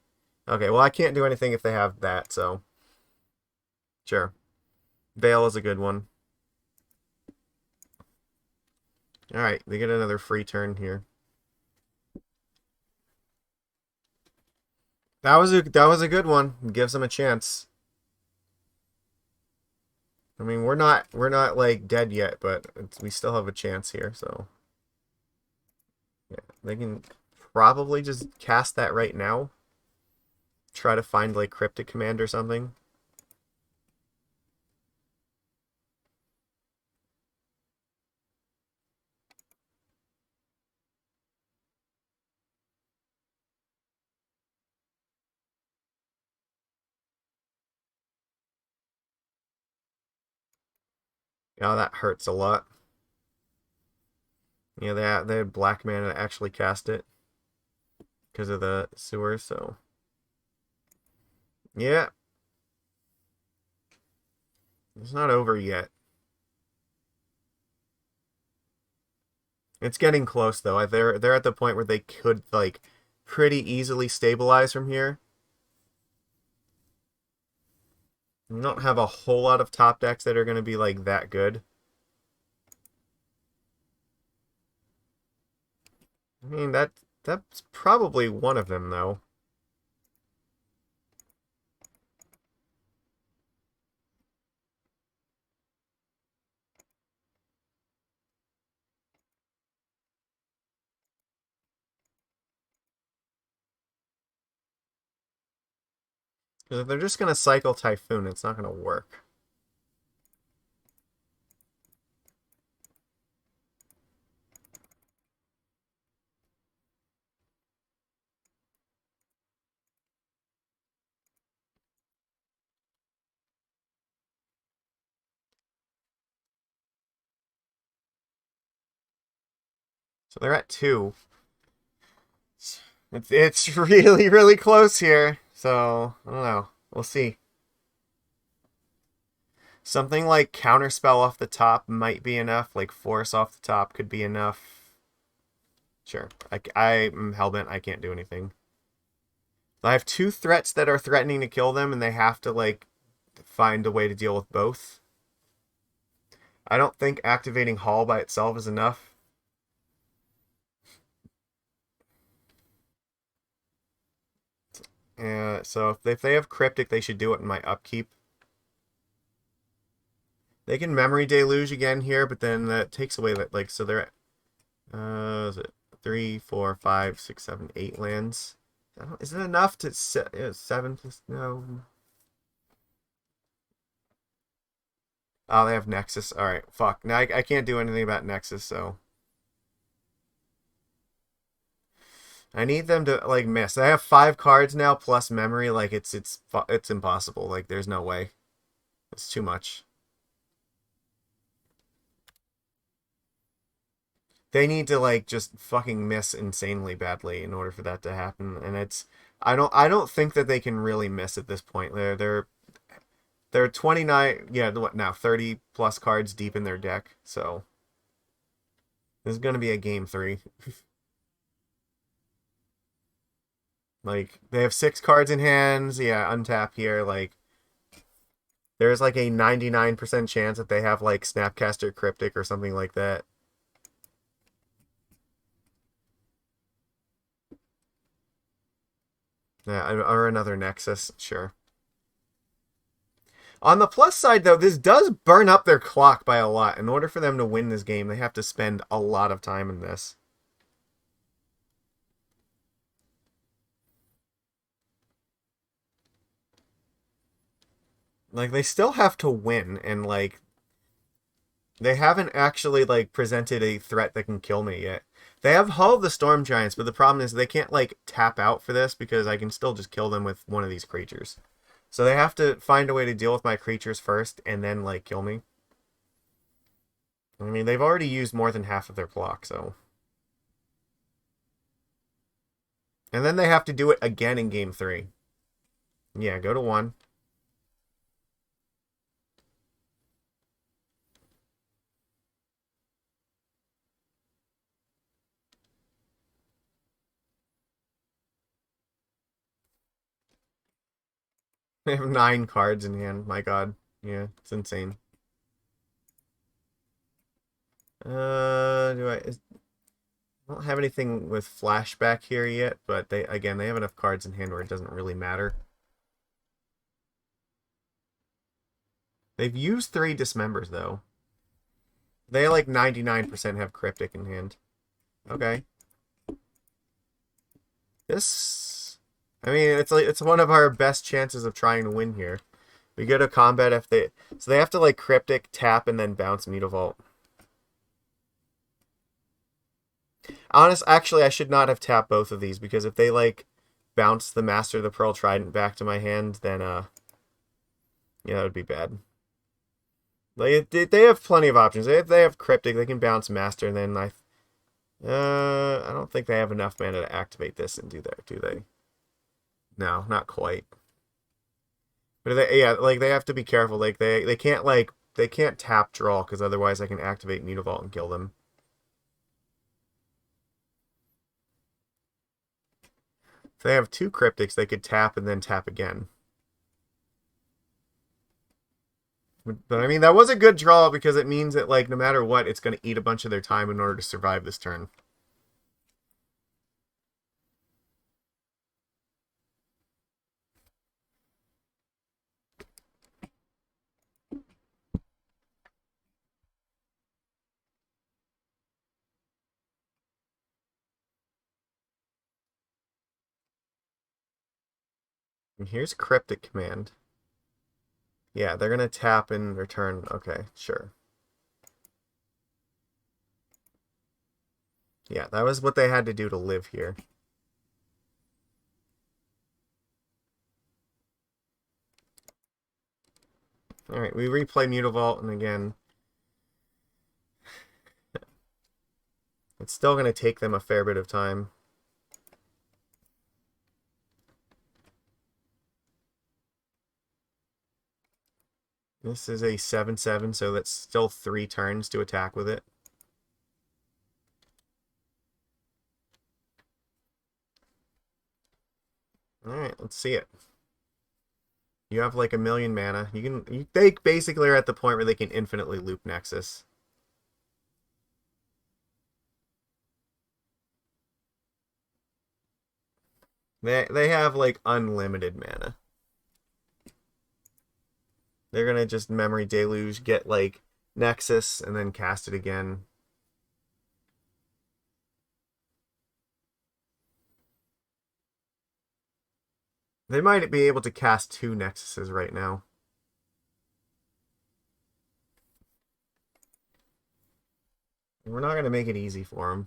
Okay, well I can't do anything if they have that, so sure. Veil is a good one. Alright, they get another free turn here. That was a good one. It gives them a chance. I mean, we're not like dead yet, but we still have a chance here, so yeah, they can probably just cast that right now. try to find like Cryptic Command or something. Oh, that hurts a lot. Yeah, they had black mana to actually cast it because of the sewer, so yeah. It's not over yet. It's getting close though. They're at the point where they could like pretty easily stabilize from here. We don't have a whole lot of top decks that are going to be like that good. I mean that's probably one of them though. Because if they're just going to cycle Typhoon, it's not going to work. So they're at 2. It's really, really close here. So, I don't know. We'll see. Something like Counterspell off the top might be enough. Like Force off the top could be enough. Sure. I'm hellbent. I can't do anything. I have 2 threats that are threatening to kill them, and they have to, like, find a way to deal with both. I don't think activating Hall by itself is enough. So if they have Cryptic, they should do it in my upkeep. They can Memory Deluge again here, but then that takes away that, like, so they're at, is it 3, 4, 5, 6, 7, 8 lands? Is it enough to 7 plus, no. Oh, they have Nexus. Alright, fuck. Now I can't do anything about Nexus, so. I need them to, like, miss. I have 5 cards now plus memory. Like, it's impossible. Like, there's no way. It's too much. They need to, like, just fucking miss insanely badly in order for that to happen. And it's I don't think that they can really miss at this point. They're 29, yeah, what now? 30 plus cards deep in their deck. So this is going to be a game 3. Like, they have 6 cards in hands. Yeah, untap here. Like, there's like a 99% chance that they have like Snapcaster Cryptic or something like that. Yeah, or another Nexus, sure. On the plus side, though, this does burn up their clock by a lot. In order for them to win this game, they have to spend a lot of time in this. Like, they still have to win, and, like, they haven't actually, like, presented a threat that can kill me yet. They have Hull of the Storm Giants, but the problem is they can't, like, tap out for this because I can still just kill them with one of these creatures. So they have to find a way to deal with my creatures first and then, like, kill me. I mean, they've already used more than half of their clock, so. And then they have to do it again in game 3. Yeah, go to 1. They have 9 cards in hand. My god. Yeah, it's insane. I don't have anything with flashback here yet, but they have enough cards in hand where it doesn't really matter. They've used 3 Dismembers, though. They, like, 99% have Cryptic in hand. Okay. This... I mean, it's one of our best chances of trying to win here. We go to combat if they... So they have to, like, Cryptic, tap, and then bounce Mutavault. Actually, I should not have tapped both of these, because if they, like, bounce the Master of the Pearl Trident back to my hand, then, yeah, that would be bad. They have plenty of options. If they have Cryptic, they can bounce Master, and then I don't think they have enough mana to activate this and do that, do they? No, not quite. But yeah, like they have to be careful. Like they can't they can't tap draw because otherwise I can activate Mutavault and kill them. If they have two Cryptics, they could tap and then tap again. But I mean, that was a good draw because it means that like no matter what, it's going to eat a bunch of their time in order to survive this turn. And here's Cryptic Command. Yeah, they're going to tap and return. Okay, sure. Yeah, that was what they had to do to live here. Alright, we replay Mutavault, and again, it's still going to take them a fair bit of time. This is a 7/7, so that's still 3 turns to attack with it. Alright, let's see it. You have like a million mana. They basically are at the point where they can infinitely loop Nexus. They have like unlimited mana. They're gonna just Memory Deluge, get like Nexus, and then cast it again. They might be able to cast 2 Nexuses right now. We're not gonna make it easy for them.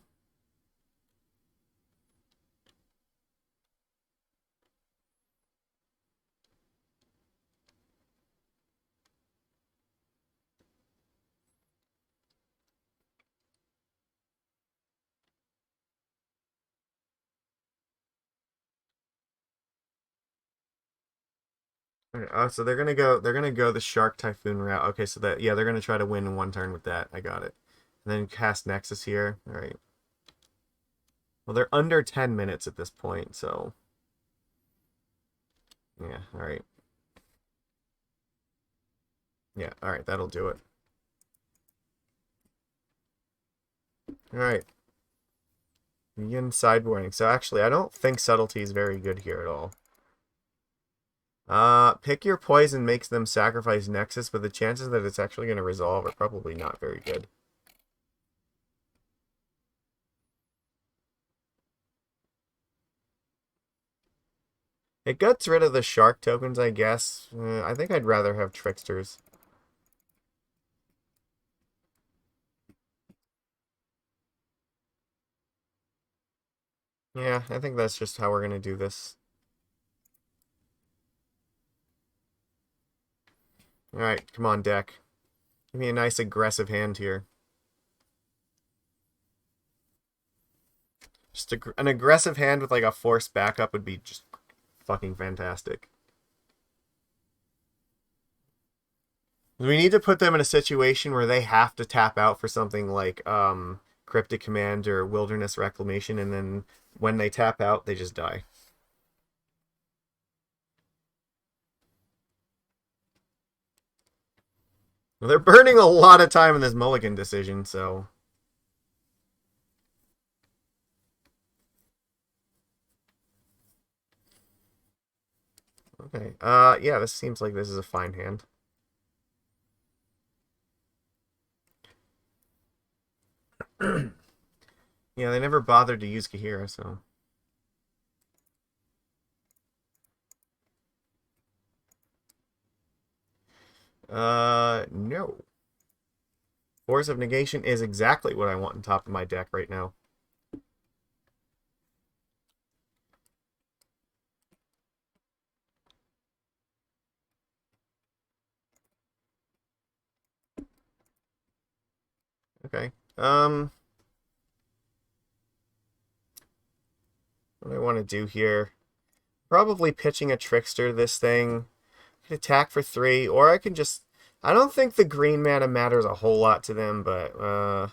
So they're gonna go the Shark Typhoon route. Okay, so that yeah, they're gonna try to win in 1 turn with that. I got it. And then cast Nexus here. Alright. Well, they're under 10 minutes at this point, so yeah, alright. Yeah, alright, that'll do it. Alright. Begin sideboarding. So actually, I don't think Subtlety is very good here at all. Pick your poison makes them sacrifice Nexus, but the chances that it's actually going to resolve are probably not very good. It gets rid of the Shark tokens, I guess. I think I'd rather have Tricksters. Yeah, I think that's just how we're going to do this. Alright, come on, deck. Give me a nice aggressive hand here. Just an aggressive hand with like a force backup would be just fucking fantastic. We need to put them in a situation where they have to tap out for something like Cryptic Command or Wilderness Reclamation, and then when they tap out, they just die. Well, they're burning a lot of time in this mulligan decision, so... Okay, yeah, this seems like this is a fine hand. Yeah, they never bothered to use Kahira, so... No. Force of Negation is exactly what I want on top of my deck right now. Okay. What do I want to do here? Probably pitching a Trickster this thing. I can attack for 3, or I can just... I don't think the green mana matters a whole lot to them, but I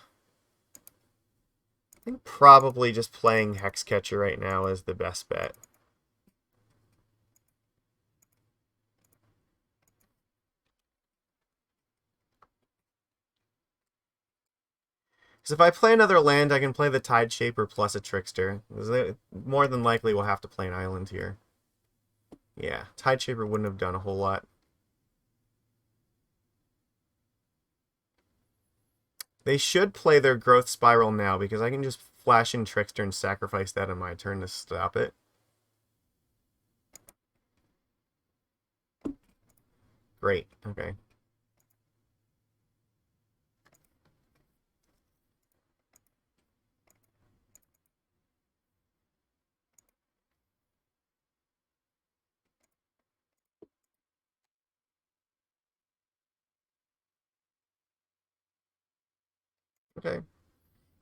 think probably just playing Hexcatcher right now is the best bet. Because if I play another land, I can play the Tide Shaper plus a Trickster. More than likely we'll have to play an island here. Yeah, Tide Shaper wouldn't have done a whole lot. They should play their Growth Spiral now, because I can just flash in Trickster and sacrifice that on my turn to stop it. Great, okay. Okay.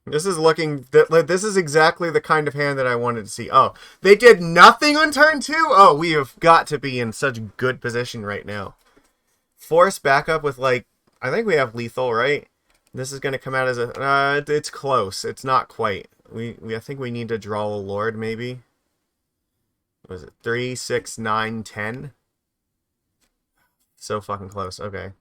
This is looking... This is exactly the kind of hand that I wanted to see. Oh, they did nothing on turn 2? Oh, we have got to be in such good position right now. Force backup with, like... I think we have lethal, right? This is going to come out as a... it's close. It's not quite. I think we need to draw a Lord, maybe. What was it? 3, 6, 9, 10? So fucking close. Okay.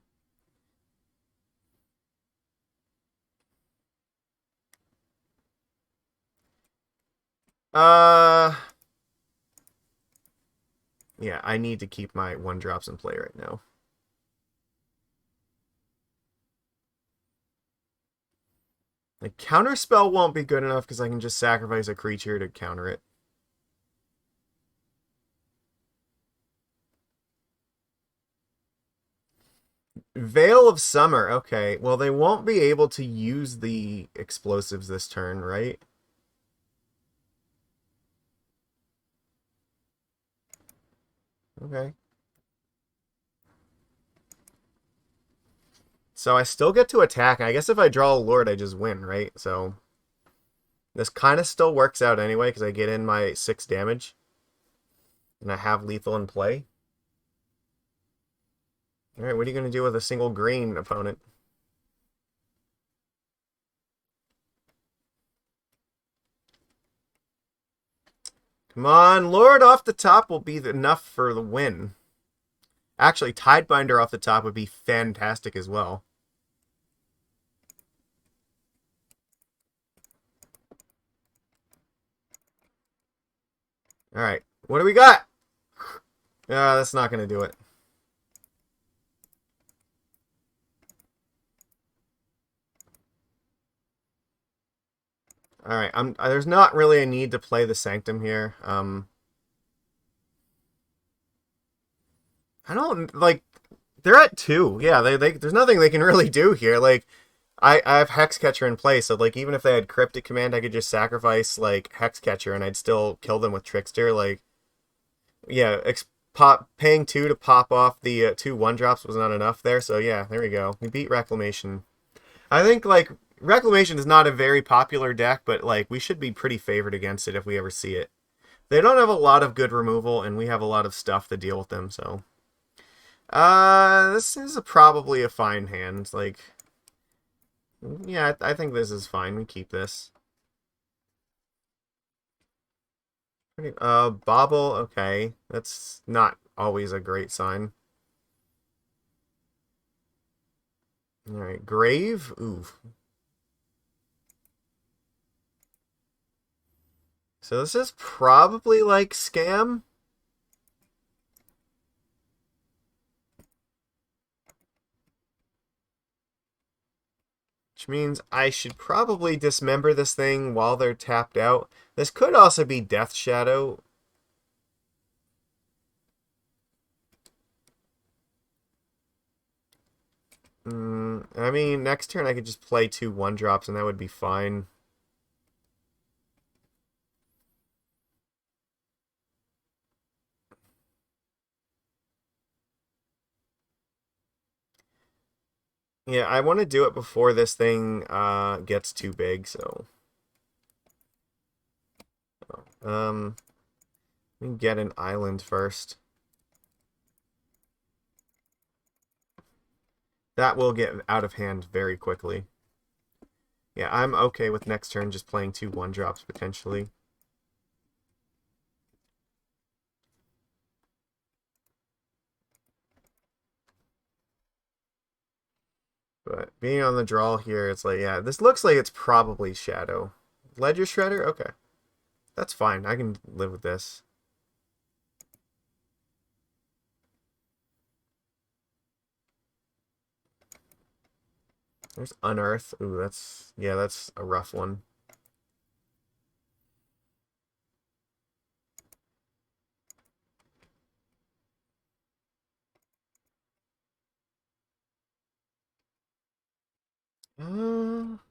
Yeah, I need to keep my 1-drops in play right now. Like, Counterspell won't be good enough because I can just sacrifice a creature to counter it. Veil of Summer. Okay, well, they won't be able to use the explosives this turn, right? Okay. So I still get to attack. I guess if I draw a Lord, I just win, right? So this kind of still works out anyway because I get in my 6 damage. And I have lethal in play. Alright, what are you going to do with a single green opponent? Come on, Lord off the top will be enough for the win. Actually, Tidebinder off the top would be fantastic as well. Alright, what do we got? That's not going to do it. Alright, there's not really a need to play the Sanctum here. I don't, like, they're at 2. Yeah, there's nothing they can really do here. Like, I have Hexcatcher in play, so, like, even if they had Cryptic Command, I could just sacrifice, like, Hexcatcher, and I'd still kill them with Trickster. Like, yeah, paying 2 to pop off the 2 1-drops was not enough there, so yeah, there we go. We beat Reclamation. I think, like, Reclamation is not a very popular deck, but, like, we should be pretty favored against it if we ever see it. They don't have a lot of good removal, and we have a lot of stuff to deal with them, so... this is probably a fine hand. Like, yeah, I think this is fine. We keep this. Bobble, okay. That's not always a great sign. Alright, Grave? Oof. So this is probably like Scam. Which means I should probably dismember this thing while they're tapped out. This could also be Death Shadow. I mean, next turn I could just play 2 1-drops and that would be fine. Yeah, I want to do it before this thing gets too big, so... let me get an island first. That will get out of hand very quickly. Yeah, I'm okay with next turn just playing 2 1-drops potentially. But being on the draw here, it's like, yeah, this looks like it's probably Shadow. Ledger Shredder? Okay. That's fine. I can live with this. There's Unearth. Ooh, that's a rough one.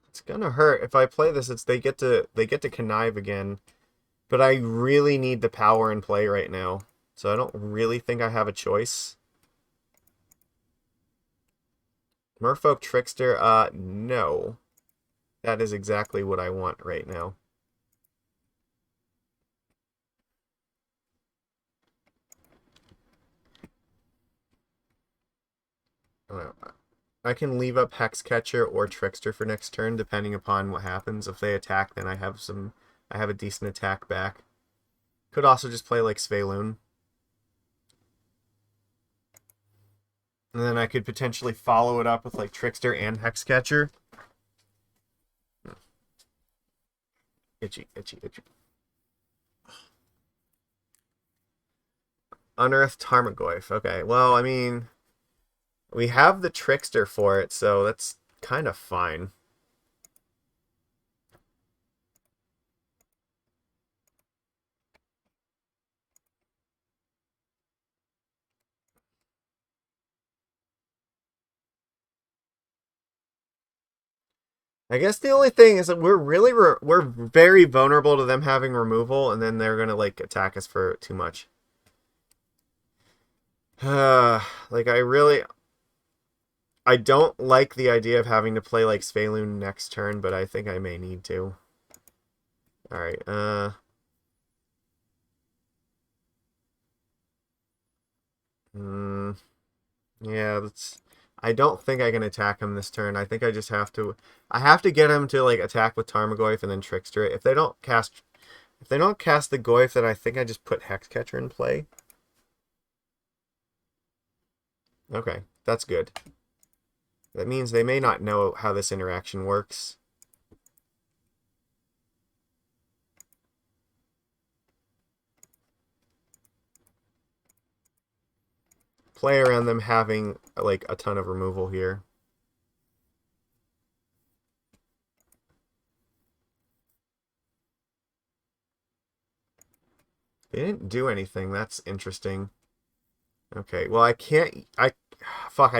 It's gonna hurt. If I play this, they get to connive again. But I really need the power in play right now. So I don't really think I have a choice. Merfolk Trickster, no. That is exactly what I want right now. I can leave up Hexcatcher or Trickster for next turn, depending upon what happens. If they attack, then I have a decent attack back. Could also just play like Svyelun. And then I could potentially follow it up with like Trickster and Hexcatcher. Itchy, itchy, itchy. Unearthed Tarmogoyf. Okay, well, I mean, we have the Trickster for it, so that's kind of fine. I guess the only thing is that we're very vulnerable to them having removal, and then they're gonna like attack us for too much. Like I don't like the idea of having to play like Svyelun next turn, but I think I may need to. All right. Hmm. Yeah, that's. I don't think I can attack him this turn. I think I just have to. I have to get him to like attack with Tarmogoyf and then Trickster it. If they don't cast the Goyf, then I think I just put Hexcatcher in play. Okay, that's good. That means they may not know how this interaction works. Play around them having like a ton of removal here. They didn't do anything. That's interesting. Okay, well I can't. I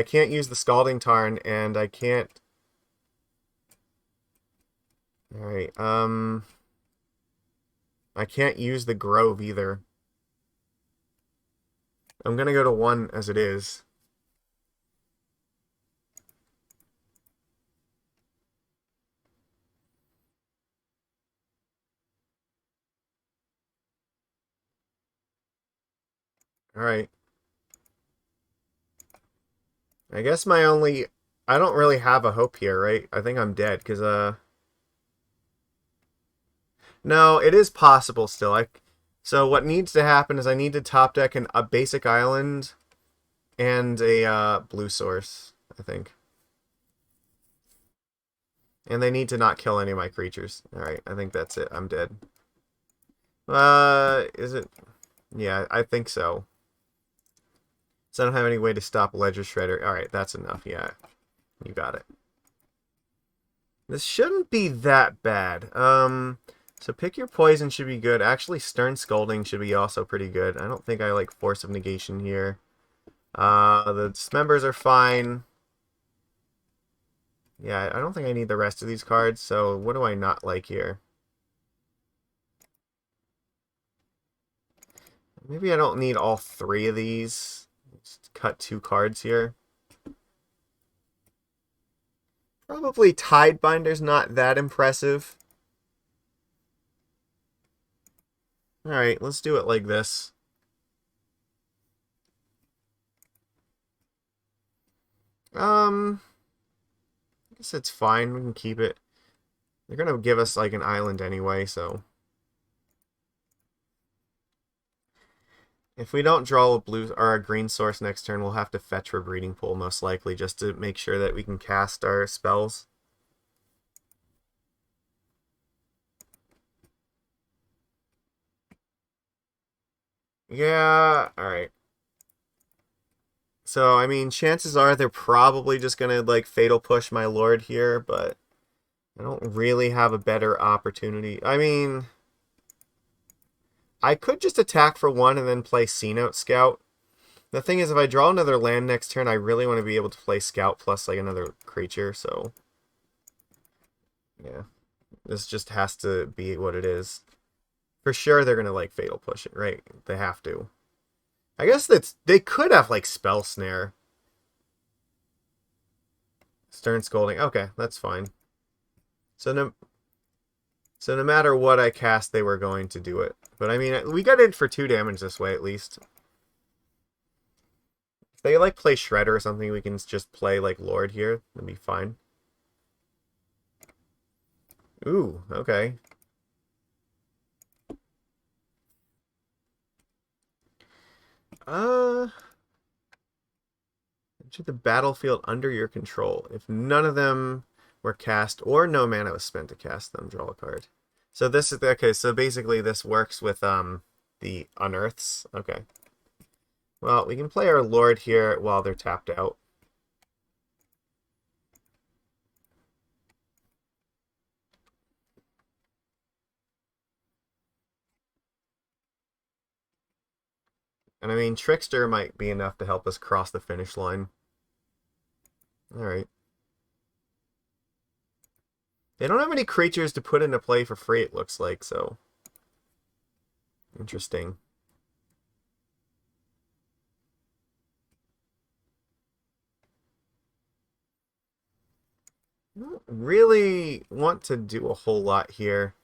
can't use the Scalding Tarn, and I can't. All right. I can't use the Grove either. I'm gonna go to 1 as it is. All right. I guess my only. I don't really have a hope here, right? I think I'm dead because No, it is possible still. So what needs to happen is I need to top deck a basic island and a blue source, I think. And they need to not kill any of my creatures. All right, I think that's it. I'm dead. Is it? Yeah, I think so. So I don't have any way to stop Ledger Shredder. All right, that's enough. Yeah, you got it. This shouldn't be that bad. So pick your poison should be good. Actually, Stern Scolding should be also pretty good. I don't think I like Force of Negation here. The Dismembers are fine. Yeah, I don't think I need the rest of these cards, so what do I not like here? Maybe I don't need all three of these. Just cut 2 cards here. Probably Tidebinder's not that impressive. Alright, let's do it like this. I guess it's fine. We can keep it. They're gonna give us like an island anyway, so if we don't draw a blue or a green source next turn, we'll have to fetch for Breeding Pool most likely, just to make sure that we can cast our spells. Yeah, alright. So, I mean, chances are they're probably just gonna, like, Fatal Push my Lord here, but I don't really have a better opportunity. I mean, I could just attack for 1 and then play Cenote Scout. The thing is, if I draw another land next turn, I really want to be able to play Scout plus, like, another creature, so... Yeah. This just has to be what it is. For sure, they're gonna, like, Fatal Push it, right? They have to. I guess they could have, like, Spell Snare. Stern Scolding. Okay, that's fine. So no matter what I cast, they were going to do it. But I mean, we got in for 2 damage this way at least. If they like play Shredder or something, we can just play like Lord here. That'd be fine. Ooh, okay. Enter the battlefield under your control. If none of them were cast or no mana was spent to cast them, draw a card. So this is okay. So basically, this works with the unearths. Okay. Well, we can play our Lord here while they're tapped out. And I mean, Trickster might be enough to help us cross the finish line. Alright. They don't have any creatures to put into play for free, it looks like, so... Interesting. I don't really want to do a whole lot here.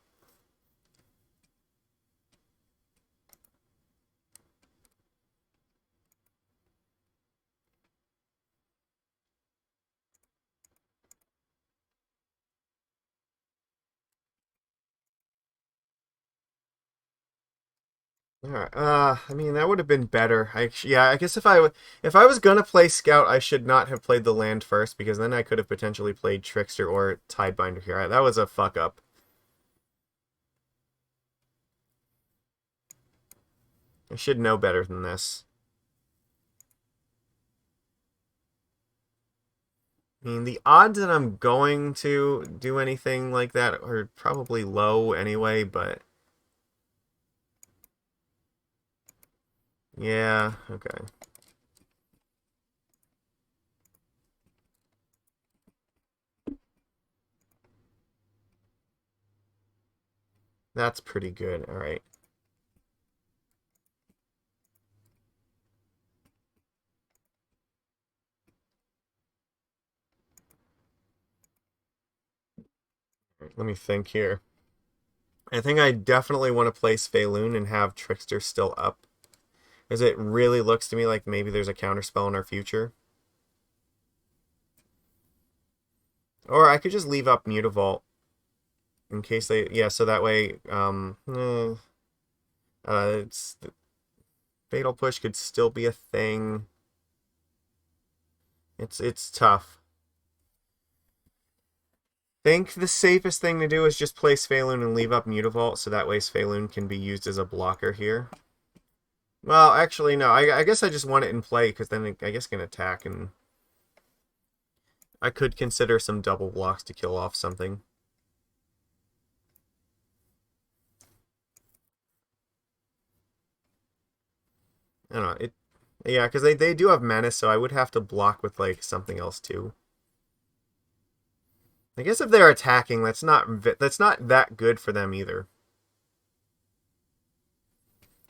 Alright, I mean, that would have been better. Yeah, I guess if I was gonna play Scout, I should not have played the land first, because then I could have potentially played Trickster or Tidebinder here. That was a fuck up. I should know better than this. I mean, the odds that I'm going to do anything like that are probably low anyway, but... Yeah, okay. That's pretty good, alright. Let me think here. I think I definitely want to play Svyelun and have Trickster still up. Because it really looks to me like maybe there's a counterspell in our future. Or I could just leave up Mutavault. In case they... Yeah, so that way... it's... Fatal Push could still be a thing. It's tough. Think the safest thing to do is just play Svyelun and leave up Mutavault, so that way Svyelun can be used as a blocker here. Well, actually, no. I guess I just want it in play, because then I guess can attack, and I could consider some double blocks to kill off something. I don't know. Yeah, because they do have Menace, so I would have to block with, like, something else, too. I guess if they're attacking, that's not that good for them either.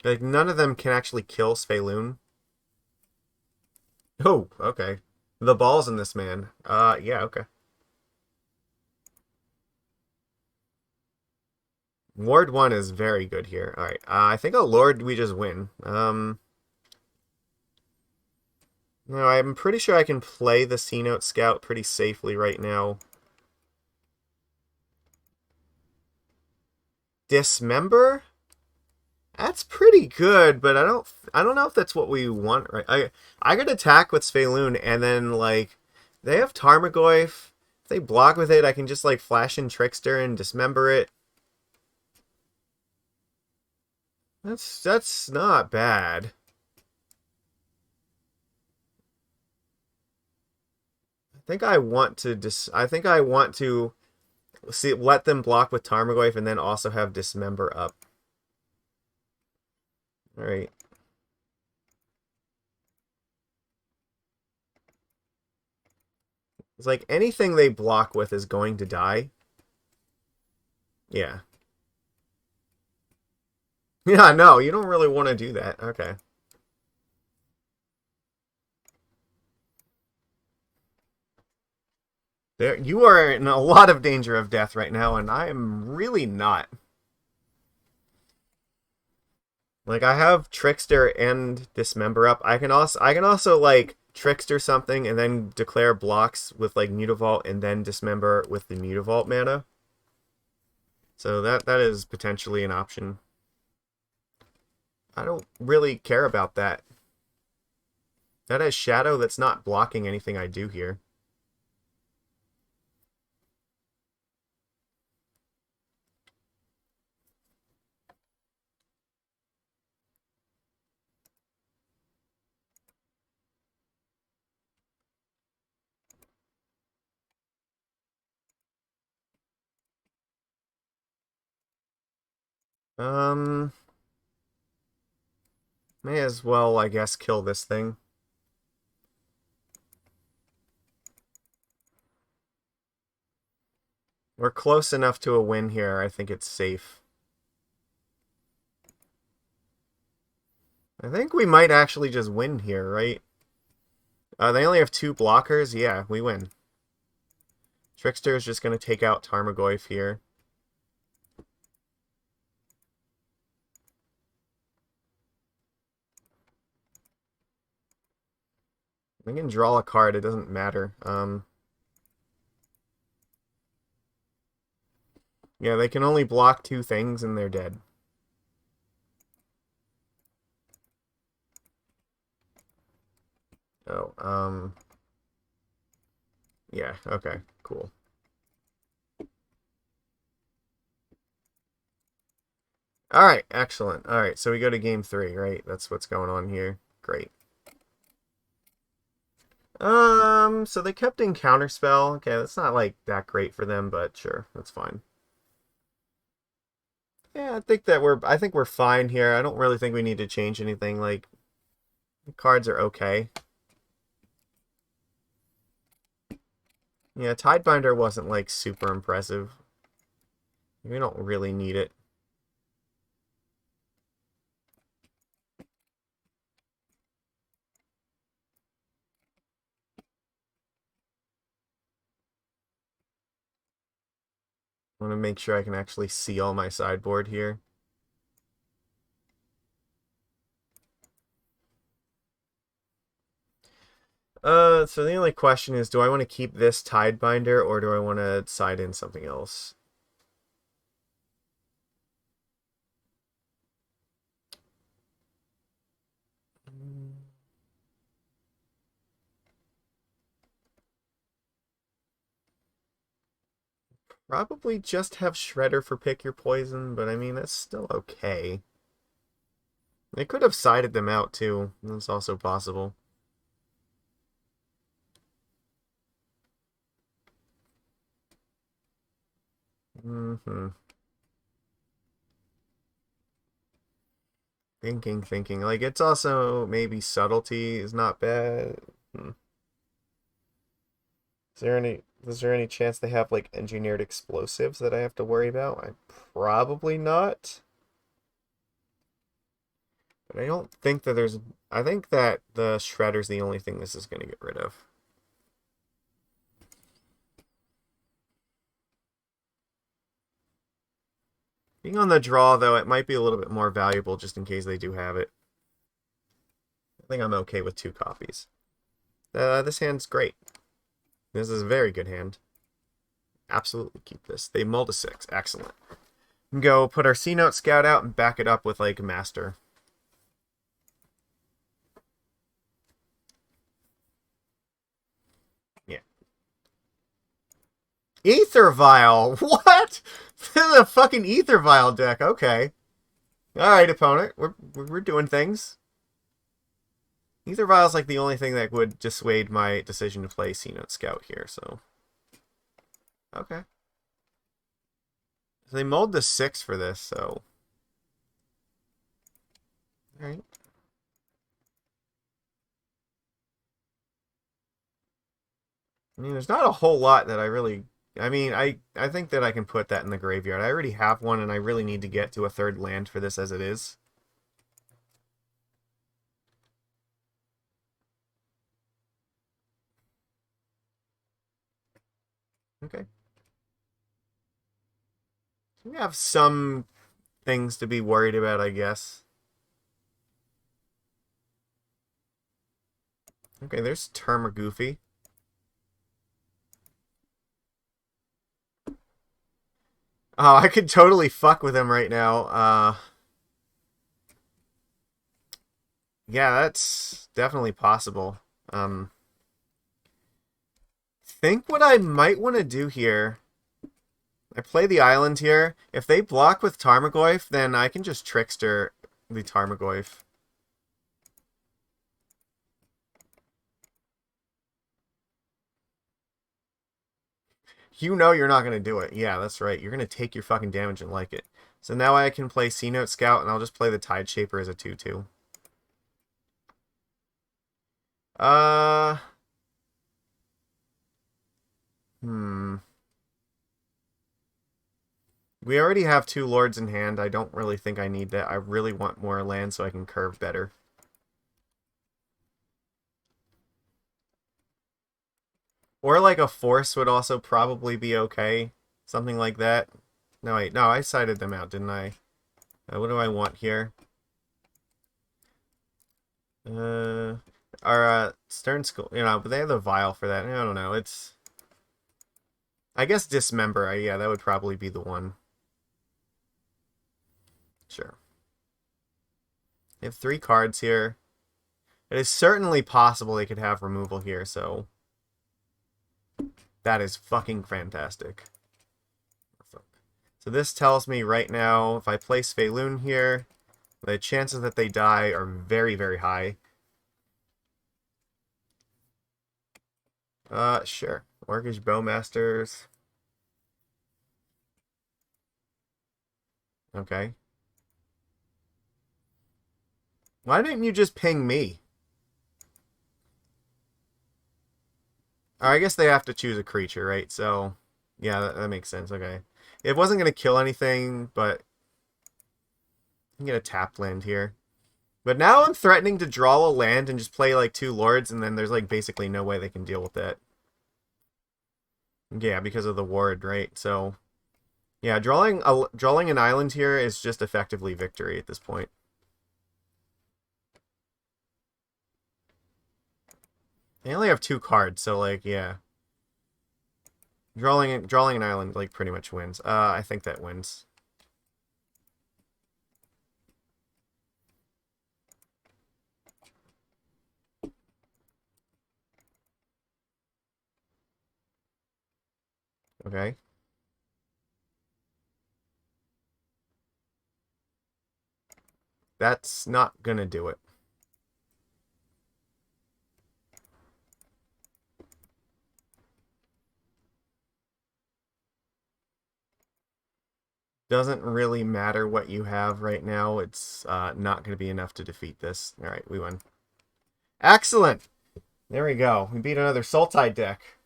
Like, none of them can actually kill Svyelun. Oh, okay. The ball's in this man. Yeah, okay. Ward 1 is very good here. Alright, I think a Lord we just win. No, I'm pretty sure I can play the Cenote Scout pretty safely right now. Dismember? That's pretty good, but I don't know if that's what we want, right? I could attack with Svyelun and then like they have Tarmogoyf. If they block with it, I can just like flash in Trickster and dismember it. That's not bad. I think I want to see let them block with Tarmogoyf and then also have Dismember up. All right. It's like anything they block with is going to die. Yeah. Yeah, no, you don't really want to do that. Okay. There, you are in a lot of danger of death right now, and I am really not. Like I have Trickster and Dismember up. I can also like Trickster something and then declare blocks with like Mutavault and then Dismember with the Mutavault mana. So that is potentially an option. I don't really care about that. That has Shadow that's not blocking anything I do here. Um, may as well, I guess, kill this thing. We're close enough to a win here. I think it's safe. I think we might actually just win here, right? They only have 2 blockers. Yeah, we win. Trickster is just going to take out Tarmogoyf here. We can draw a card. It doesn't matter. Yeah, they can only block 2 things and they're dead. Oh, yeah, okay, cool. Alright, excellent. Alright, so we go to game 3, right? That's what's going on here. Great. So they kept in Counterspell. Okay, that's not, like, that great for them, but sure, that's fine. Yeah, I think we're fine here. I don't really think we need to change anything. Like, the cards are okay. Yeah, Tidebinder wasn't, like, super impressive. We don't really need it. I want to make sure I can actually see all my sideboard here. So the only question is, do I want to keep this Tidebinder or do I want to side in something else? Probably just have Shredder for Pick Your Poison, but I mean, that's still okay. They could have sided them out too. That's also possible. Mm-hmm. Thinking. Like, it's also maybe Subtlety is not bad. Hmm. Is there any... Is there any chance they have, like, engineered explosives that I have to worry about? Probably not. But I don't think that there's... I think that the Shredder's the only thing this is going to get rid of. Being on the draw, though, it might be a little bit more valuable just in case they do have it. I think I'm okay with 2 copies. This hand's great. This is a very good hand. Absolutely keep this. They mull to 6. Excellent. Go put our Cenote Scout out and back it up with, like, Master. Yeah. Aether Vial! What? The fucking Aether Vial deck. Okay. Alright, opponent. We're doing things. Aether Vial's like the only thing that would dissuade my decision to play Cenote Scout here, so... Okay. So they mulled to 6 for this, so... Alright. I mean, there's not a whole lot that I really... I mean, I think that I can put that in the graveyard. I already have one, and I really need to get to a 3rd land for this as it is. Okay. We have some things to be worried about, I guess. Okay, there's Termagoofy. Oh, I could totally fuck with him right now. Yeah, that's definitely possible. Think what I might want to do here. I play the island here. If they block with Tarmogoyf, then I can just Trickster the Tarmogoyf. You know you're not going to do it. Yeah, that's right. You're going to take your fucking damage and like it. So now I can play Cenote Scout, and I'll just play the Tide Shaper as a 2/2. Hmm. We already have 2 Lords in hand. I don't really think I need that. I really want more land so I can curve better. Or like a Force would also probably be okay. Something like that. No, wait. No, I sided them out, didn't I? What do I want here? Our Stern Scolding, but they have the Vial for that. I don't know. It's... I guess Dismember. Yeah, that would probably be the one. Sure. They have 3 cards here. It is certainly possible they could have removal here, so... That is fucking fantastic. So this tells me right now, if I play Svyelun here, the chances that they die are very, very high. Sure. Orcish Bowmasters. Okay. Why didn't you just ping me? I guess they have to choose a creature, right? So, yeah, that makes sense. Okay. It wasn't going to kill anything, but... I can get a tapped land here. But now I'm threatening to draw a land and just play, like, 2 Lords, and then there's, like, basically no way they can deal with that. Yeah, because of the ward, right? So, yeah, drawing an island here is just effectively victory at this point. They only have 2 cards, so, like, yeah. Drawing an island, like, pretty much wins. I think that wins. Okay. That's not gonna do it. Doesn't really matter what you have right now. It's not going to be enough to defeat this. All right, we won. Excellent. There we go. We beat another Sultai deck.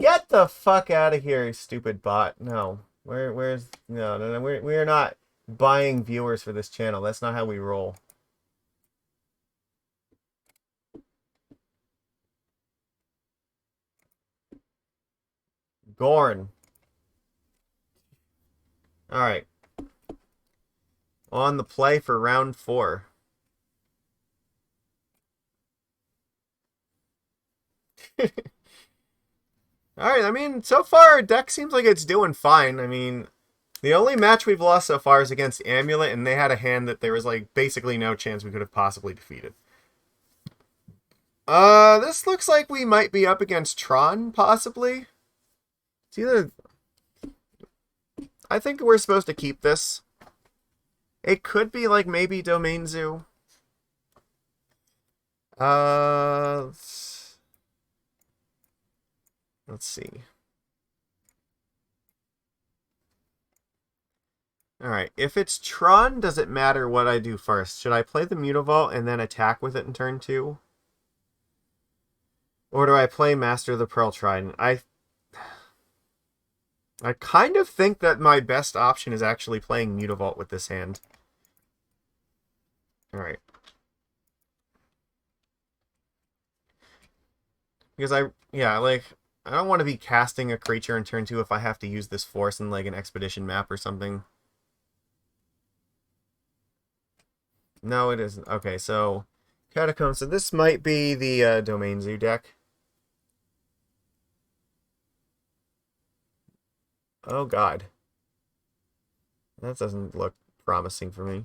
Get the fuck out of here, you stupid bot. No. Where's no, we're not buying viewers for this channel. That's not how we roll. Gorn. Alright. On the play for round 4. Alright, I mean, so far, our deck seems like it's doing fine. I mean, the only match we've lost so far is against Amulet, and they had a hand that there was, like, basically no chance we could have possibly defeated. This looks like we might be up against Tron, possibly. It's either... I think we're supposed to keep this. It could be, like, maybe Domain Zoo. Let's see. Alright, if it's Tron, does it matter what I do first? Should I play the Mutavault and then attack with it in turn 2? Or do I play Master of the Pearl Trident? I kind of think that my best option is actually playing Mutavault with this hand. Alright. Because I don't want to be casting a creature in turn 2 if I have to use this force in like an expedition map or something. No, it isn't. Okay, so Catacombs. So this might be the Domain Zoo deck. Oh god. That doesn't look promising for me.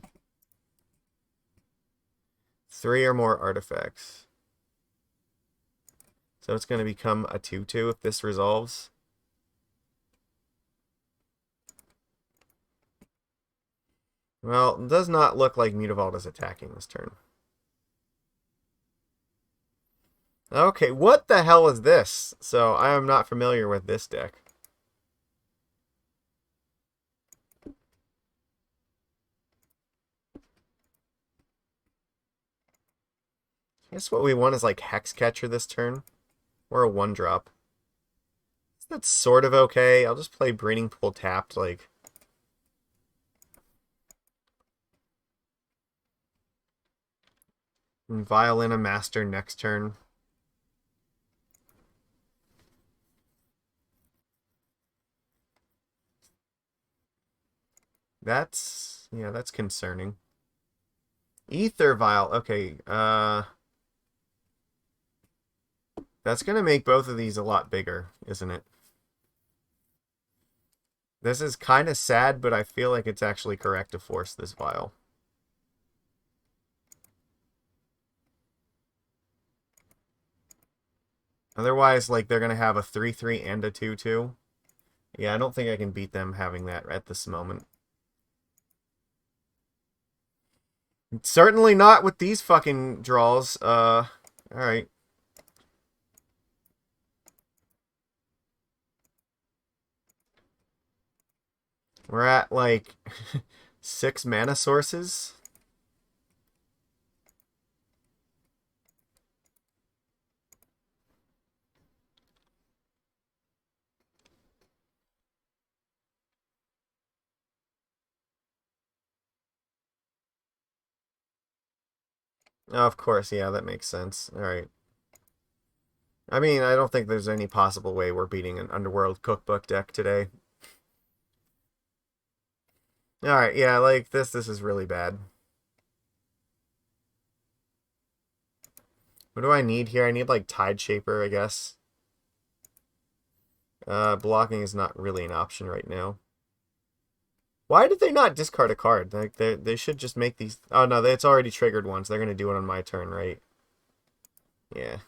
3 or more artifacts. So it's going to become a 2/2 if this resolves. Well, it does not look like Mutavault is attacking this turn. Okay, what the hell is this? So I am not familiar with this deck. I guess what we want is like Hexcatcher this turn. Or a 1-drop. That's sort of okay. I'll just play Breeding Pool tapped, like... And Violin a Master next turn. That's... yeah, that's concerning. Aether Vial. Okay, that's gonna make both of these a lot bigger, isn't it? This is kind of sad, but I feel like it's actually correct to force this Vial. Otherwise, like, they're gonna have a 3/3 and a 2/2. Yeah, I don't think I can beat them having that at this moment. Certainly not with these fucking draws. Alright. We're at, like, 6 mana sources. Oh, of course, yeah, that makes sense. Alright. I mean, I don't think there's any possible way we're beating an Underworld Cookbook deck today. Alright, yeah, like, this is really bad. What do I need here? I need, like, Tide Shaper, I guess. Blocking is not really an option right now. Why did they not discard a card? Like, they should just make these... Oh, no, it's already triggered once. They're going to do it on my turn, right? Yeah.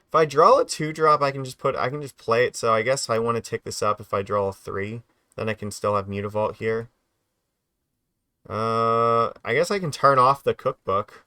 If I draw a 2-drop, I can just play it. So I guess I want to tick this up if I draw a 3. Then I can still have Mutavault here. I guess I can turn off the cookbook.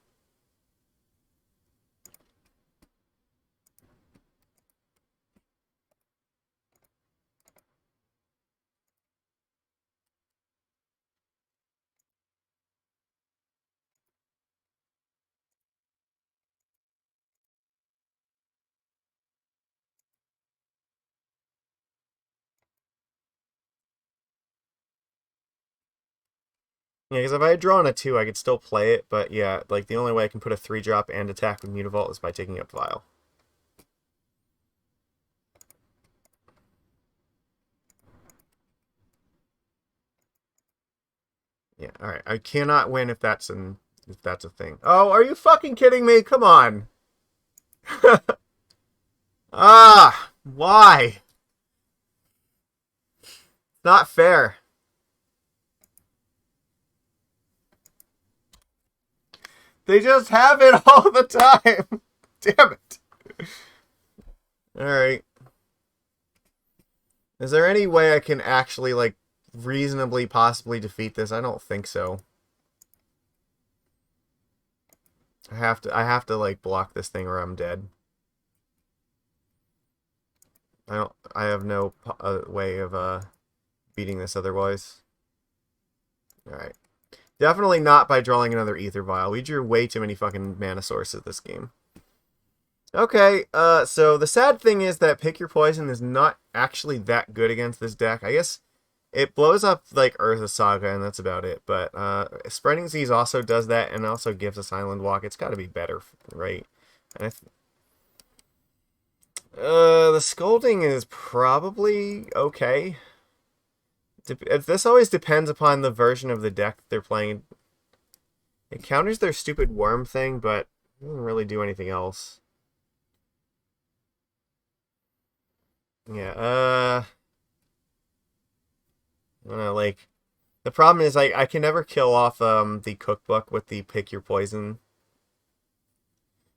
Yeah, because if I had drawn a 2, I could still play it, but yeah, like the only way I can put a 3-drop and attack with Mutavault is by taking up Vial. Yeah, alright. I cannot win if that's a thing. Oh, are you fucking kidding me? Come on. Ah, why? Not fair. They just have it all the time. Damn it. Alright. Is there any way I can actually, like, reasonably possibly defeat this? I don't think so. I have to like block this thing or I'm dead. I have no way of beating this otherwise. All right. Definitely not by drawing another Aether Vial. We drew way too many fucking mana sources this game. Okay, so the sad thing is that Pick Your Poison is not actually that good against this deck. I guess it blows up, like, Urza Saga, and that's about it. But Spreading Seas also does that, and also gives us Island Walk. It's got to be better, right? And the Scolding is probably okay. This always depends upon the version of the deck they're playing. It counters their stupid worm thing, but it doesn't really do anything else. Yeah, I don't know, like, the problem is I can never kill off the cookbook with the Pick Your Poison.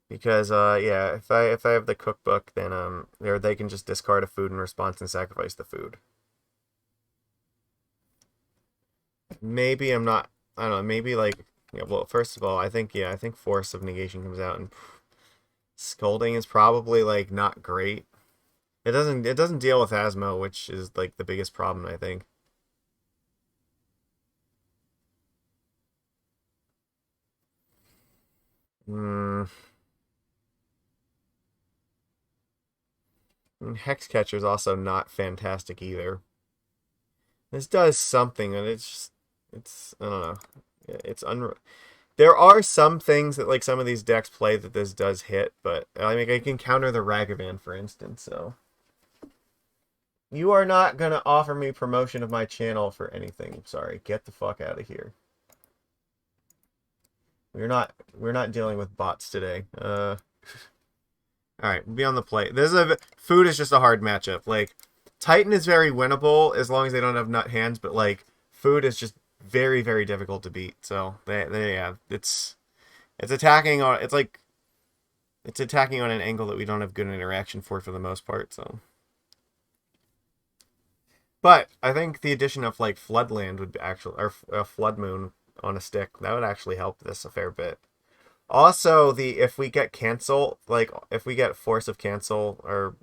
Because yeah, if I have the cookbook, then they can just discard a food in response and sacrifice the food. Maybe I'm not, I don't know, maybe like, yeah, well, first of all, I think Force of Negation comes out and Scolding is probably like not great. It doesn't deal with Asmo, which is like the biggest problem, I think. Hmm. Hexcatcher is also not fantastic either. This does something, and it's I don't know. It's There are some things that like some of these decks play that this does hit, but I mean I can counter the Ragavan, for instance. So you are not gonna offer me promotion of my channel for anything. Sorry, get the fuck out of here. We're not dealing with bots today. All right, be on the plate. Food is just a hard matchup. Like Titan is very winnable as long as they don't have nut hands, but like food is just very very difficult to beat. So yeah, it's attacking on it's attacking on an angle that we don't have good interaction for the most part. So, but I think the addition of like Floodland would actually or Flood Moon on a stick that would actually help this a fair bit. Also, if we get cancel, like if we get Force of Cancel or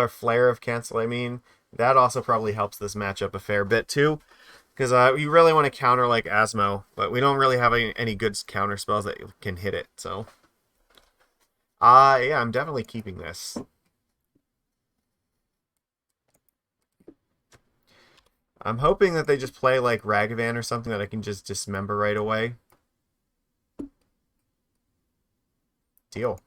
Flare of Cancel, I mean, that also probably helps this matchup a fair bit too, because we really want to counter like Asmo, but we don't really have any good counter spells that can hit it. So, yeah, I'm definitely keeping this. I'm hoping that they just play like Ragavan or something that I can just dismember right away. Deal.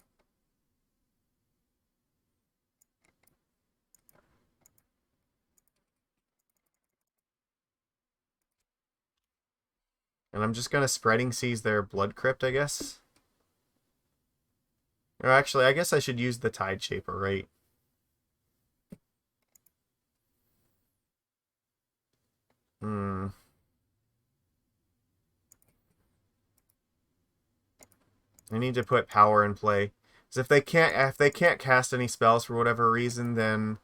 And I'm just gonna Spreading Seas their Blood Crypt, I guess. Or actually, I guess I should use the Tide Shaper, right? Hmm. I need to put power in play. Because if they can't cast any spells for whatever reason, then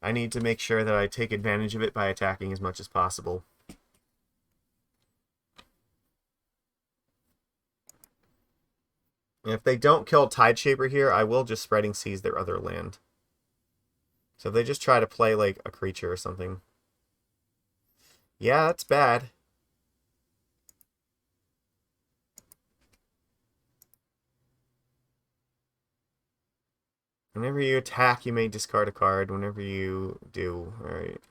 I need to make sure that I take advantage of it by attacking as much as possible. And if they don't kill Tide Shaper here, I will just Spreading Seas their other land. So if they just try to play like a creature or something. Yeah, that's bad. Whenever you attack, you may discard a card. Whenever you do, alright.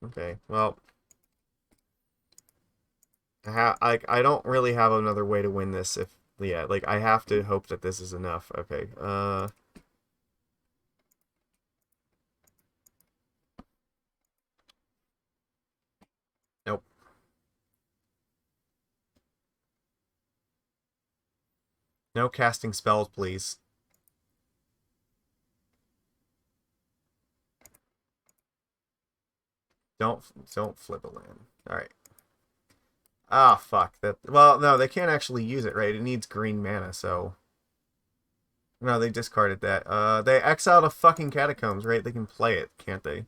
Okay, well, I don't really have another way to win this. If yeah, like I have to hope that this is enough. Okay. Nope. No casting spells, please. Don't flip a land. All right. Ah, fuck that. Well, no, they can't actually use it, right? It needs green mana, so no, they discarded that. They exiled a fucking catacombs, right? They can play it, can't they?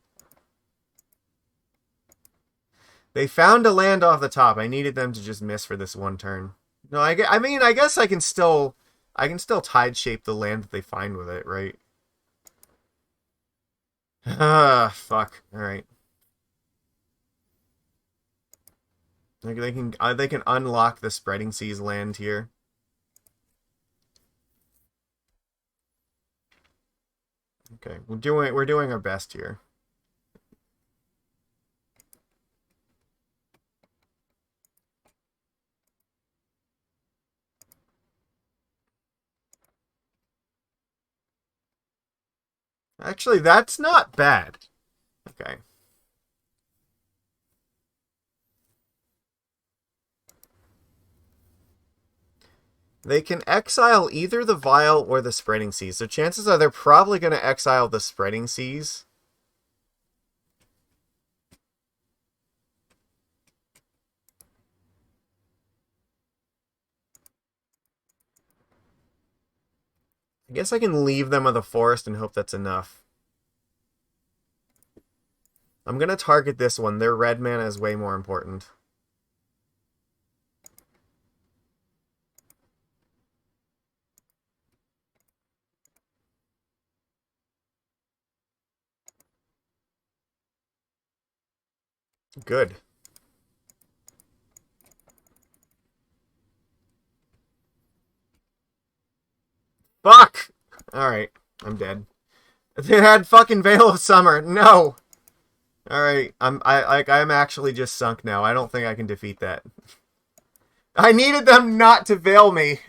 They found a land off the top. I needed them to just miss for this one turn. No, I mean, I guess I can still tide shape the land that they find with it, right? Ah, fuck. All right. Like they can unlock the Spreading Seas land here. Okay, we're doing our best here. Actually, that's not bad. Okay. They can exile either the Vial or the Spreading Seas. So chances are they're probably going to exile the Spreading Seas. I guess I can leave them with a forest and hope that's enough. I'm going to target this one. Their red mana is way more important. Good. Fuck! Alright, I'm dead. It had fucking Veil of Summer. No! Alright, I'm actually just sunk now. I don't think I can defeat that. I needed them not to veil me.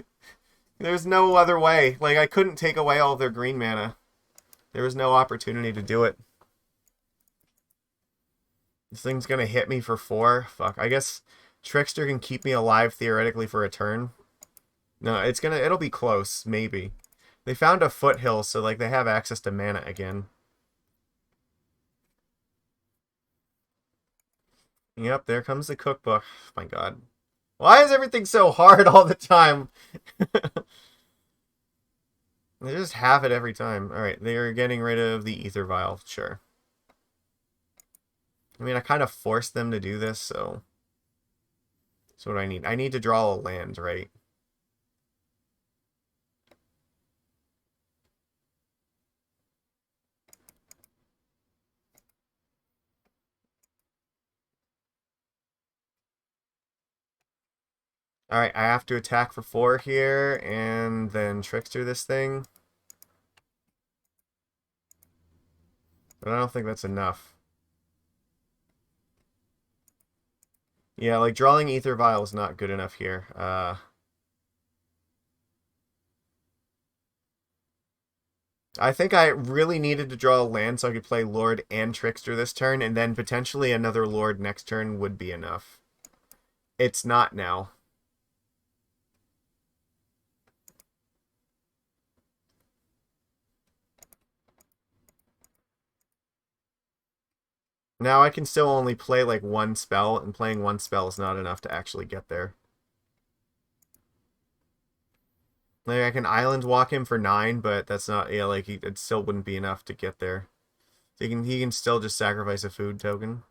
There's no other way. Like, I couldn't take away all their green mana. There was no opportunity to do it. This thing's gonna hit me for 4. Fuck. I guess Trickster can keep me alive theoretically for a turn. No, it'll be close, maybe. They found a foothill, so like they have access to mana again. Yep, there comes the cookbook. Oh my god. Why is everything so hard all the time? They just have it every time. Alright, they're getting rid of the Aether Vial, sure. I mean, I kind of forced them to do this, so... So what do I need? I need to draw a land, right? Alright, I have to attack for 4 here, and then Trickster this thing. But I don't think that's enough. Yeah, like, drawing Aether Vial is not good enough here. I think I really needed to draw a land so I could play Lord and Trickster this turn, and then potentially another Lord next turn would be enough. It's not now. Now I can still only play like one spell, and playing one spell is not enough to actually get there. Like I can island walk him for 9, but that's not, yeah, like it still wouldn't be enough to get there. So he can still just sacrifice a food token.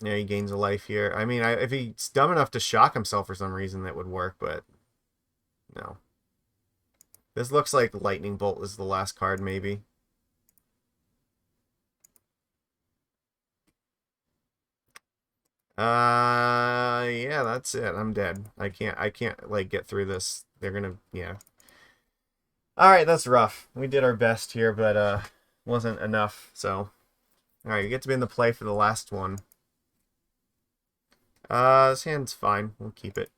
Yeah, he gains a life here. I mean, if he's dumb enough to shock himself for some reason, that would work, but no. This looks like Lightning Bolt is the last card, maybe. Yeah, that's it. I'm dead. I can't like get through this. They're gonna, yeah. All right, that's rough. We did our best here, but wasn't enough, so... Alright, you get to be in the play for the last one. This hand's fine. We'll keep it.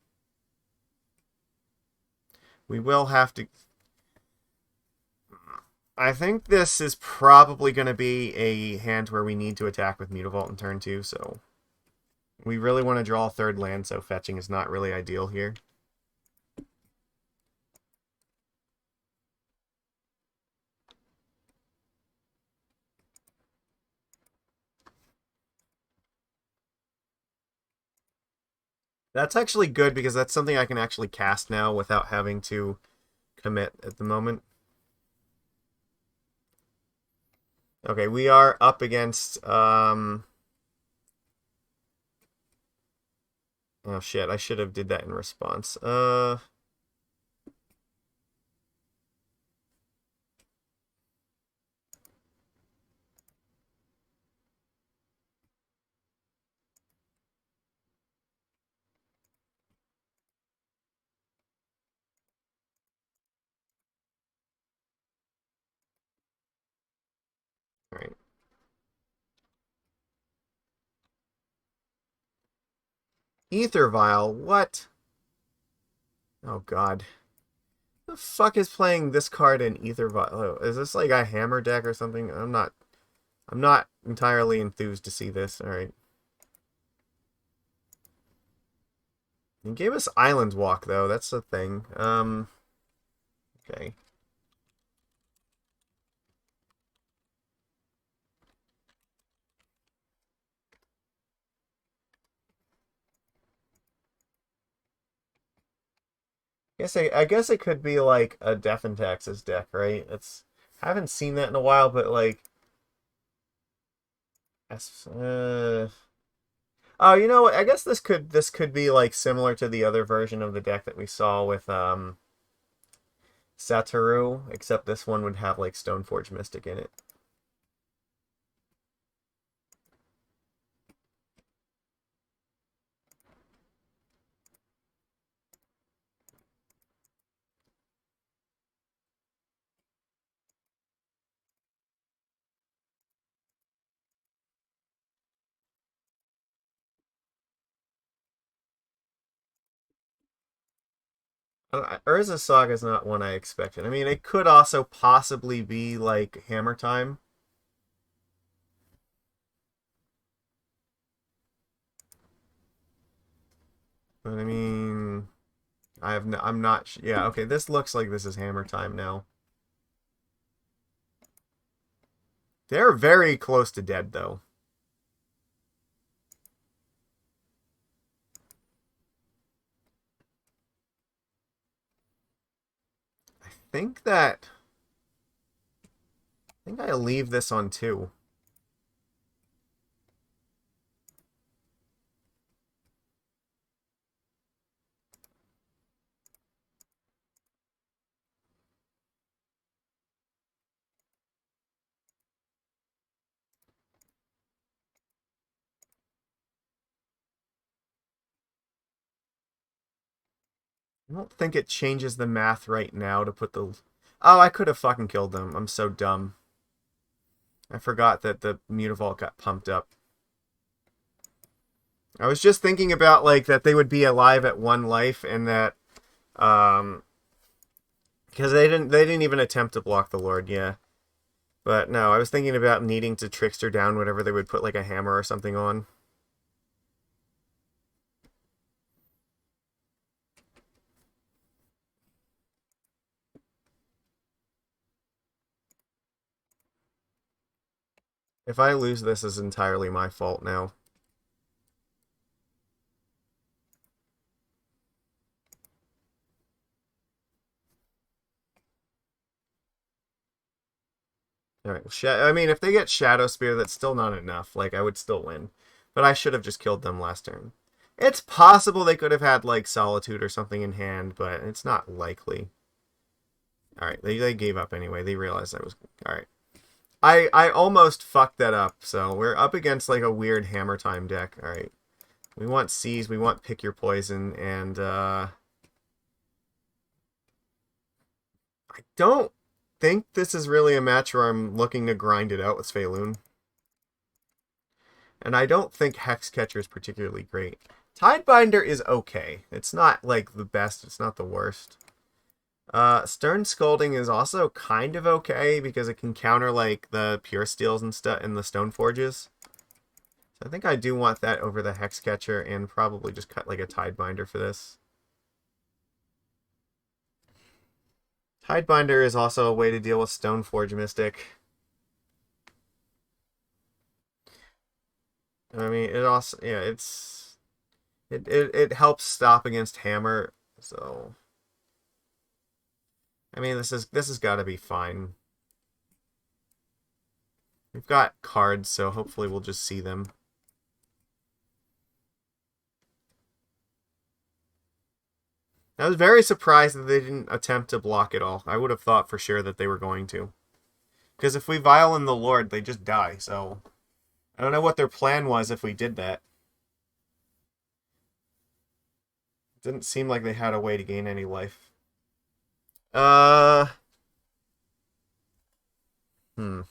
We will have to... I think this is probably going to be a hand where we need to attack with Mutavault in turn 2, so... We really want to draw a third land, so fetching is not really ideal here. That's actually good because that's something I can actually cast now without having to commit at the moment. Okay, we are up against... Oh shit, I should have did that in response. Alright. Aether Vial, what? Oh god. The fuck is playing this card in Aether Vial? Oh, is this like a hammer deck or something? I'm not entirely enthused to see this. Alright. He gave us Island Walk though, that's the thing. Okay. I guess it could be like a Death and Taxes deck, right? Haven't seen that in a while, but like oh, you know what? I guess this could be like similar to the other version of the deck that we saw with Satoru, except this one would have like Stoneforge Mystic in it. Urza Saga is not one I expected. I mean, it could also possibly be like Hammer Time. But I mean, I'm not. Yeah, okay. This looks like this is Hammer Time now. They're very close to dead though. I think that. I think I leave this on 2. I don't think it changes the math right now to put the... Oh, I could have fucking killed them. I'm so dumb. I forgot that the Mutavault got pumped up. I was just thinking about, like, that they would be alive at 1 life and that... Because they didn't even attempt to block the Lord, yeah. But no, I was thinking about needing to Trickster down whatever they would put, like, a hammer or something on. If I lose this, is entirely my fault now. Alright, I mean, if they get Shadow Spear, that's still not enough. Like, I would still win. But I should have just killed them last turn. It's possible they could have had, like, Solitude or something in hand, but it's not likely. Alright, they gave up anyway. They realized I was... Alright. I almost fucked that up, so we're up against, like, a weird Hammer Time deck. Alright. We want Seize, we want Pick Your Poison, and, I don't think this is really a match where I'm looking to grind it out with Svyelun. And I don't think Hexcatcher is particularly great. Tidebinder is okay. It's not, like, the best. It's not the worst. Stern Scolding is also kind of okay because it can counter, like, the Pure Steels and stuff in the Stone Forges. So I think I do want that over the Hexcatcher and probably just cut, like, a Tidebinder for this. Tidebinder is also a way to deal with Stoneforge Mystic. I mean, it also, yeah, it helps stop against hammer. So, I mean, this has got to be fine. We've got cards, so hopefully we'll just see them. I was very surprised that they didn't attempt to block it all. I would have thought for sure that they were going to. Because if we Violin the Lord, they just die, so... I don't know what their plan was if we did that. It didn't seem like they had a way to gain any life. Uh... Hmm.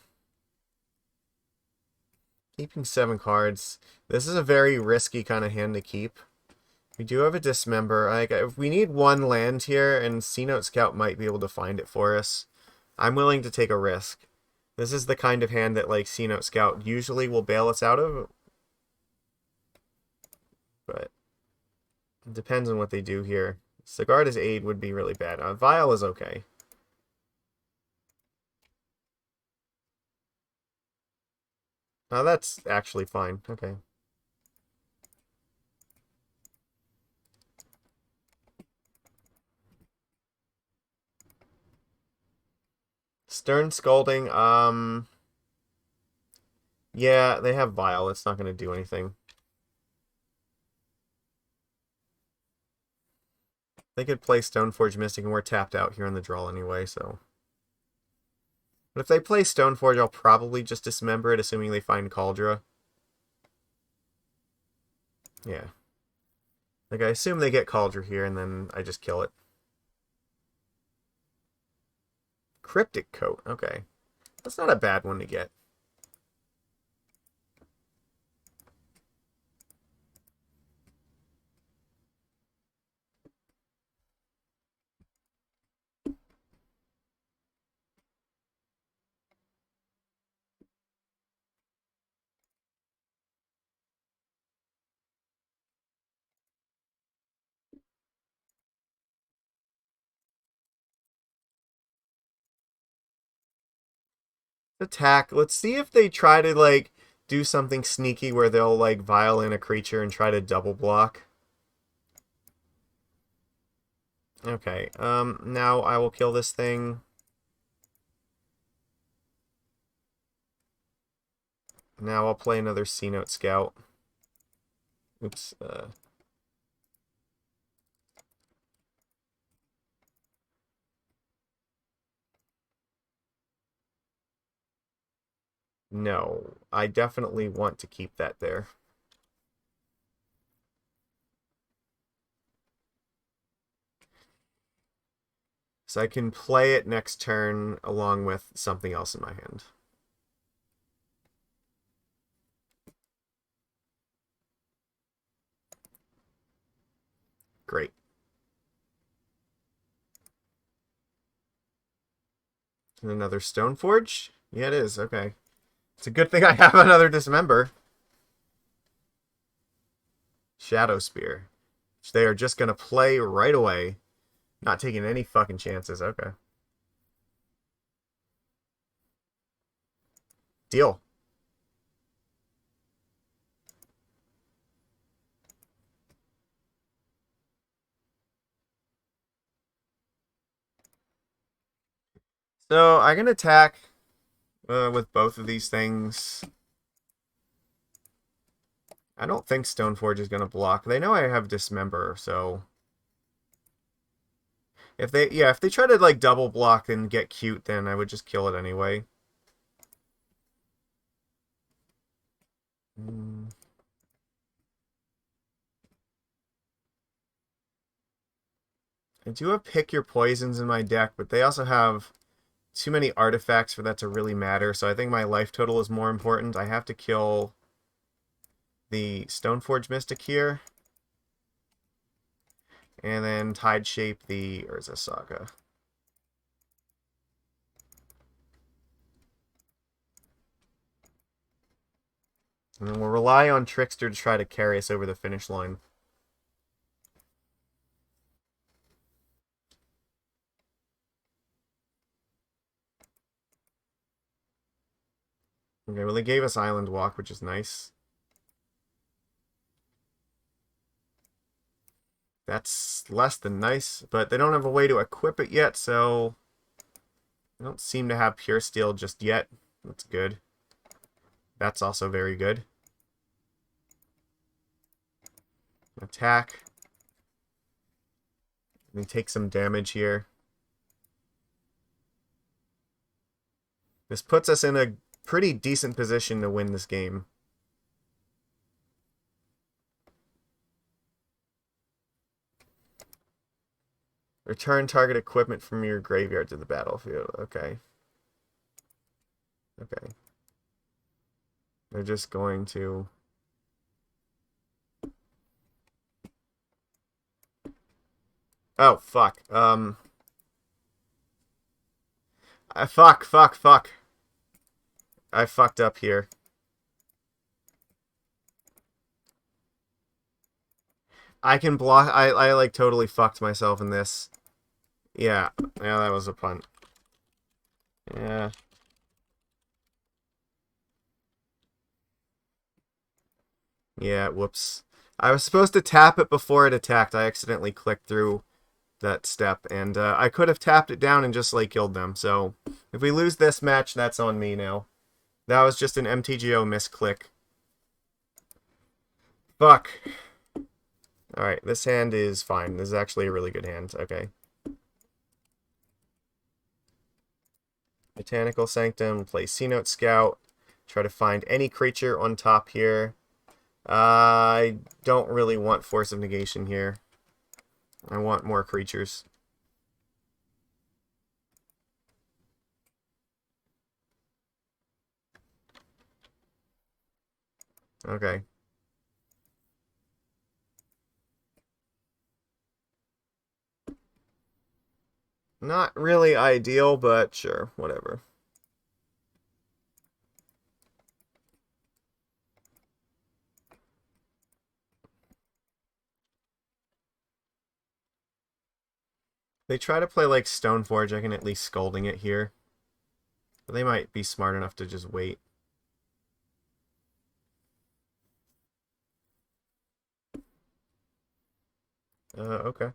Keeping 7 cards. This is a very risky kind of hand to keep. We do have a Dismember. Like, if we need 1 land here, and Cenote Scout might be able to find it for us, I'm willing to take a risk. This is the kind of hand that, like, Cenote Scout usually will bail us out of. But it depends on what they do here. Sigarda's Aid would be really bad. Vial is okay. Now that's actually fine. Okay. Stern Scolding, yeah, they have Vial. It's not going to do anything. They could play Stoneforge Mystic, and we're tapped out here in the draw anyway, so... But if they play Stoneforge, I'll probably just Dismember it, assuming they find Cauldra. Yeah. Like, I assume they get Cauldra here, and then I just kill it. Cryptic Coat, okay. That's not a bad one to get. Attack. Let's see if they try to, like, do something sneaky where they'll, like, Violin a creature and try to double block. Okay, now I will kill this thing. Now I'll play another Cenote Scout. Oops, No, I definitely want to keep that there. So I can play it next turn along with something else in my hand. Great. And another Stoneforge? Yeah, it is. Okay. It's a good thing I have another Dismember. Shadow Spear. Which they are just going to play right away. Not taking any fucking chances. Okay. Deal. So I can attack with both of these things. I don't think Stoneforge is going to block. They know I have Dismember, so... If they try to, like, double block and get cute, then I would just kill it anyway. I do have Pick Your Poisons in my deck, but they also have too many artifacts for that to really matter, so I think my life total is more important. I have to kill the Stoneforge Mystic here. And then Tide Shape the Urza Saga. And then we'll rely on Trickster to try to carry us over the finish line. Okay, well, they gave us Island Walk, which is nice. That's less than nice, but they don't have a way to equip it yet, so they don't seem to have Pure Steel just yet. That's good. That's also very good. Attack. And take some damage here. This puts us in a pretty decent position to win this game. Return target equipment from your graveyard to the battlefield. Okay. Okay. They're just going to... Oh, fuck. Fuck. I fucked up here. I can block... I like, totally fucked myself in this. Yeah. Yeah, that was a punt. Yeah. Yeah, whoops. I was supposed to tap it before it attacked. I accidentally clicked through that step, and I could have tapped it down and just, like, killed them. So, if we lose this match, that's on me now. That was just an MTGO misclick. Fuck. Alright, this hand is fine. This is actually a really good hand. Okay. Botanical Sanctum, play Cenote Scout. Try to find any creature on top here. I don't really want Force of Negation here. I want more creatures. Okay. Not really ideal, but sure, whatever. They try to play like Stoneforge, I can at least Scalding it here. But they might be smart enough to just wait. Okay.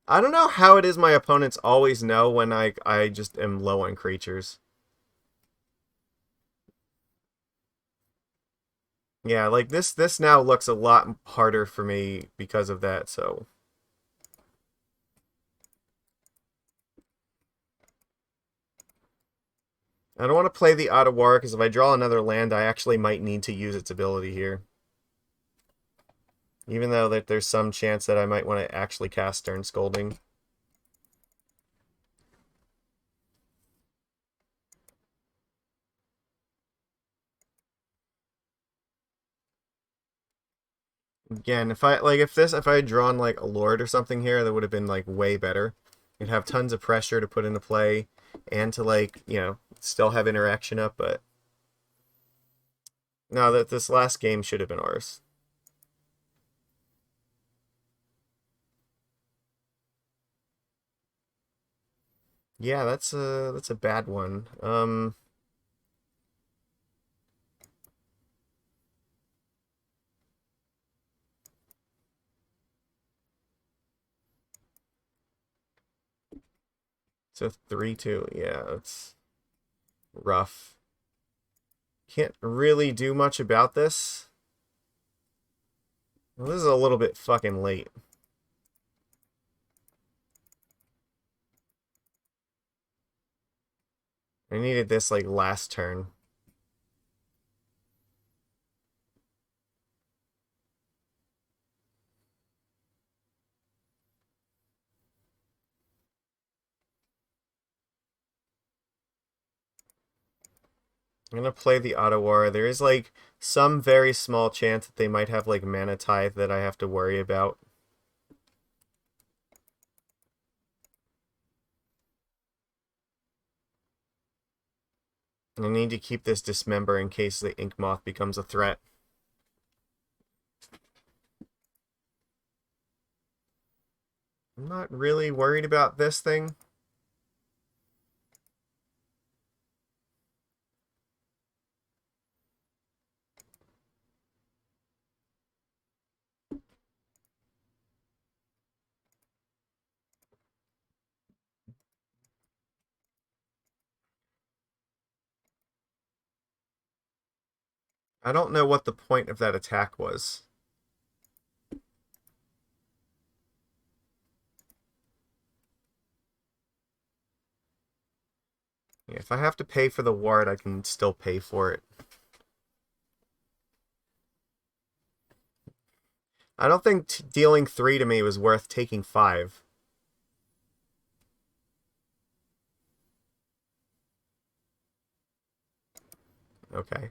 I don't know how it is my opponents always know when I just am low on creatures. Yeah, like this now looks a lot harder for me because of that, so... I don't want to play the Otawara, because if I draw another land, I actually might need to use its ability here. Even though that there's some chance that I might want to actually cast Stern Scolding. Again, if I had drawn like a Lord or something here, that would have been like way better. You'd have tons of pressure to put into play, and to like, still have interaction up, but no, that this last game should have been ours. Yeah, that's a bad one. So 3-2, yeah, it's rough. Can't really do much about this. Well, this is a little bit fucking late. I needed this like last turn. I'm gonna play the Otawara. There is like some very small chance that they might have like Mana Tithe that I have to worry about. I need to keep this Dismember in case the Ink Moth becomes a threat. I'm not really worried about this thing. I don't know what the point of that attack was. Yeah, if I have to pay for the ward, I can still pay for it. I don't think dealing 3 to me was worth taking 5. Okay.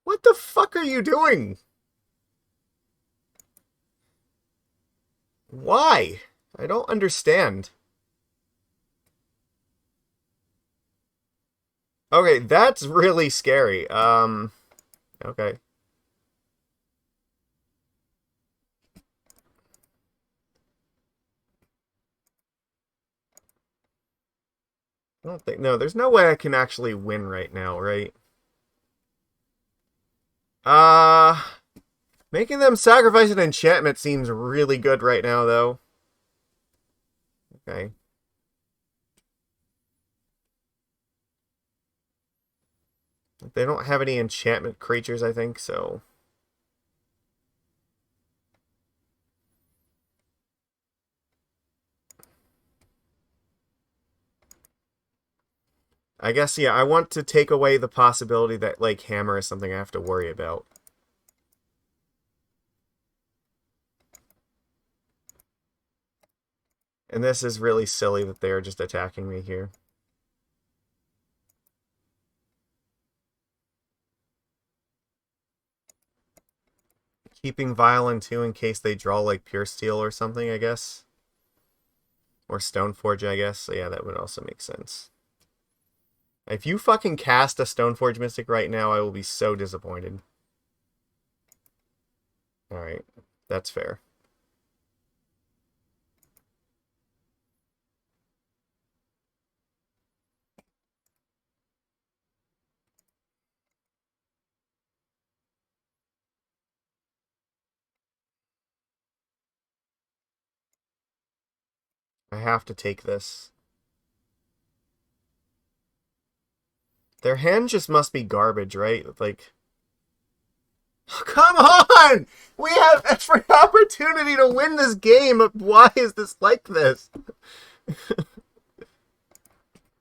What the fuck are you doing? Why? I don't understand. Okay, that's really scary. Okay. I don't think... No, there's no way I can actually win right now, right? Uh... Making them sacrifice an enchantment seems really good right now, though. Okay. They don't have any enchantment creatures, I think, so... I guess, yeah, I want to take away the possibility that, like, Hammer is something I have to worry about. And this is really silly that they are just attacking me here. Keeping Violin too in case they draw, like, Pure Steel or something, I guess. Or Stoneforge, I guess. So, yeah, that would also make sense. If you fucking cast a Stoneforge Mystic right now, I will be so disappointed. Alright, that's fair. I have to take this. Their hand just must be garbage, right? Like... Come on! We have every opportunity to win this game. Why is this like this?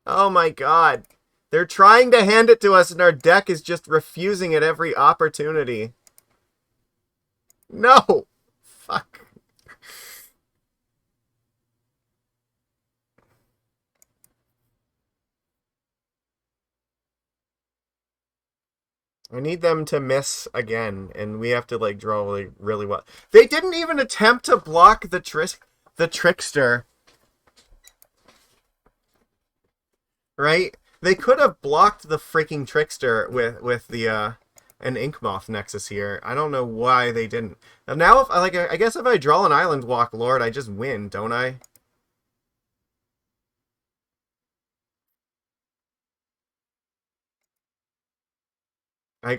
Oh my god. They're trying to hand it to us and our deck is just refusing at every opportunity. No! Fuck. I need them to miss again, and we have to, like, draw really, really well. They didn't even attempt to block the Trickster. Right? They could have blocked the freaking Trickster with the, an Inkmoth Nexus here. I don't know why they didn't. Now, if I guess if I draw an Island Walk Lord, I just win, don't I?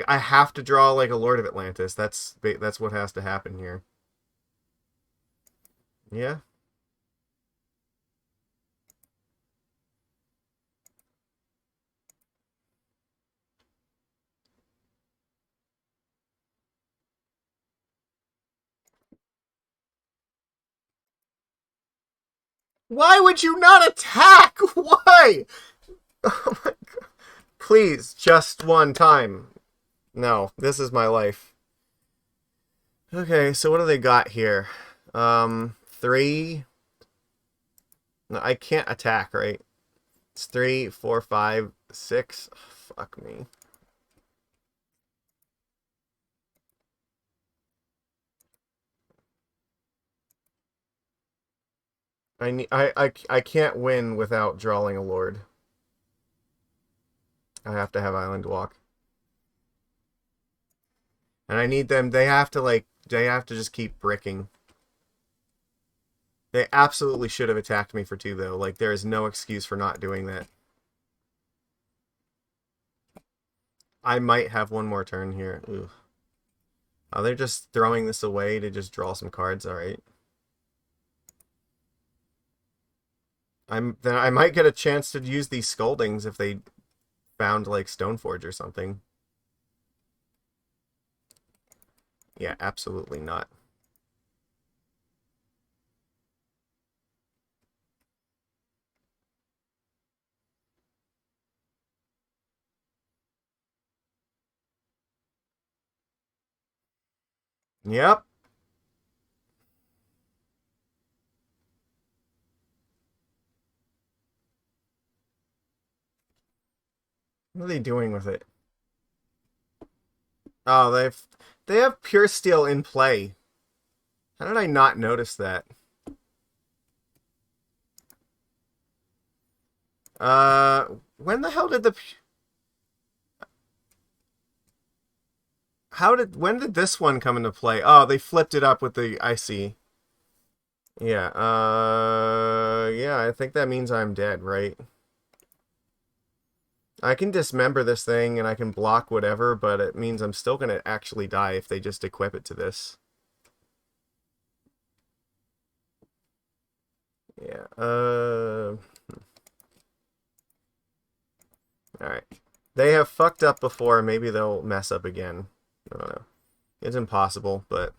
I have to draw like a Lord of Atlantis. That's what has to happen here. Yeah. Why would you not attack? Why? Oh my god. Please, just one time. No, this is my life. Okay, so what do they got here? 3, No, I can't attack, right? It's 3, 4, 5, 6. Oh, fuck me. I can't win without drawing a lord. I have to have Island Walk. And I need them, they have to just keep bricking. They absolutely should have attacked me for 2 though. Like there is no excuse for not doing that. I might have one more turn here. Ooh. Oh, they're just throwing this away to just draw some cards, alright. Then I might get a chance to use these Scoldings if they found like Stoneforge or something. Yeah, absolutely not. Yep. What are they doing with it? Oh, they have Pure Steel in play. How did I not notice that? When the hell did the when did this one come into play? Oh, they flipped it up with the I see. Yeah, yeah, I think that means I'm dead, right? I can dismember this thing and I can block whatever, but it means I'm still gonna actually die if they just equip it to this. Yeah, alright. They have fucked up before, maybe they'll mess up again. I don't know. It's impossible, but...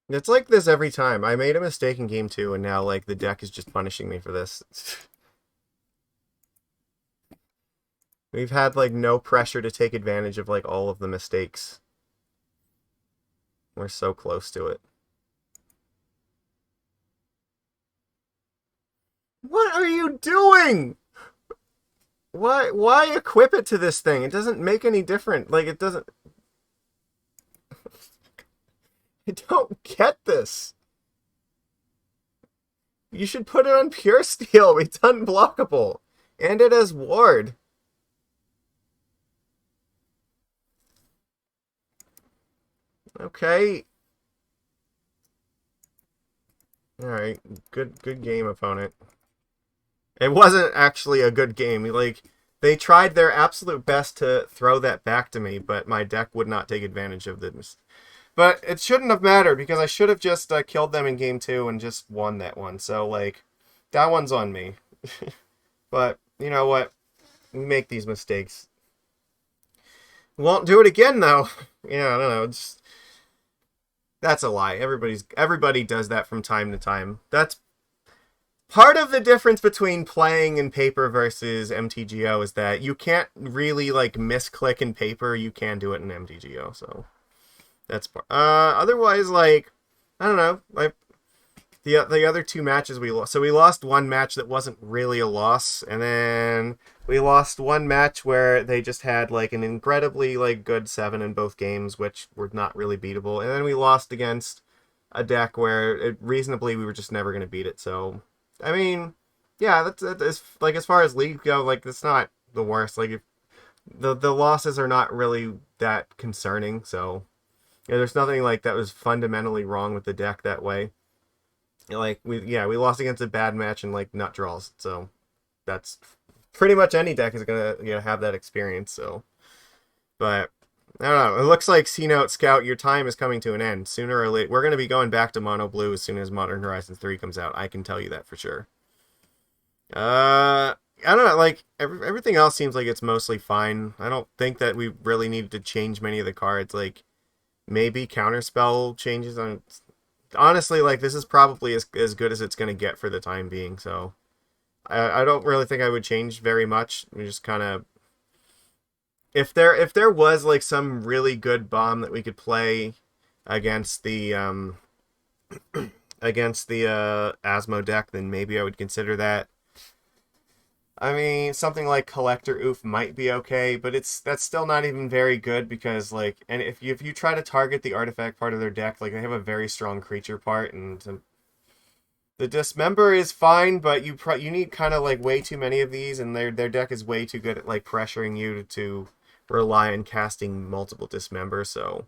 It's like this every time. I made a mistake in game 2, and now, like, the deck is just punishing me for this. We've had, like, no pressure to take advantage of, like, all of the mistakes. We're so close to it. What are you doing? Why equip it to this thing? It doesn't make any difference. Like, it doesn't... I don't get this. You should put it on Pure Steel. It's unblockable. And it has Ward. Okay. Alright. Good game, opponent. It wasn't actually a good game. Like, they tried their absolute best to throw that back to me, but my deck would not take advantage of this. But it shouldn't have mattered, because I should have just killed them in game 2 and just won that one. So, like, that one's on me. But, you know what? We make these mistakes. Won't do it again, though. Yeah, I don't know. It's... That's a lie. Everybody does that from time to time. That's part of the difference between playing in paper versus MTGO is that you can't really like misclick in paper. You can do it in MTGO. So that's part. Otherwise, like I don't know. Like the other 2 matches we lost. So we lost one match that wasn't really a loss, and then we lost one match where they just had like an incredibly like good 7 in both games, which were not really beatable. And then we lost against a deck where reasonably we were just never going to beat it. So I mean, yeah, that's like as far as league go, like it's not the worst. Like the losses are not really that concerning. So yeah, there's nothing like that was fundamentally wrong with the deck that way. Like we lost against a bad match and like nut draws. So that's pretty much any deck is gonna have that experience. So, but I don't know. It looks like Cenote Scout, your time is coming to an end. Sooner or later, we're going to be going back to Mono Blue as soon as Modern Horizons 3 comes out. I can tell you that for sure. I don't know. Like everything else seems like it's mostly fine. I don't think that we really need to change many of the cards. Like maybe Counterspell changes on. Honestly, like this is probably as good as it's going to get for the time being. So I don't really think I would change very much. We just kind of if there was like some really good bomb that we could play against the Asmo deck, then maybe I would consider that. I mean, something like Collector Oof might be okay, but that's still not even very good because like, and if you try to target the artifact part of their deck, like they have a very strong creature part, and the Dismember is fine, but you need kind of like way too many of these, and their deck is way too good at like pressuring you to rely on casting multiple Dismember. So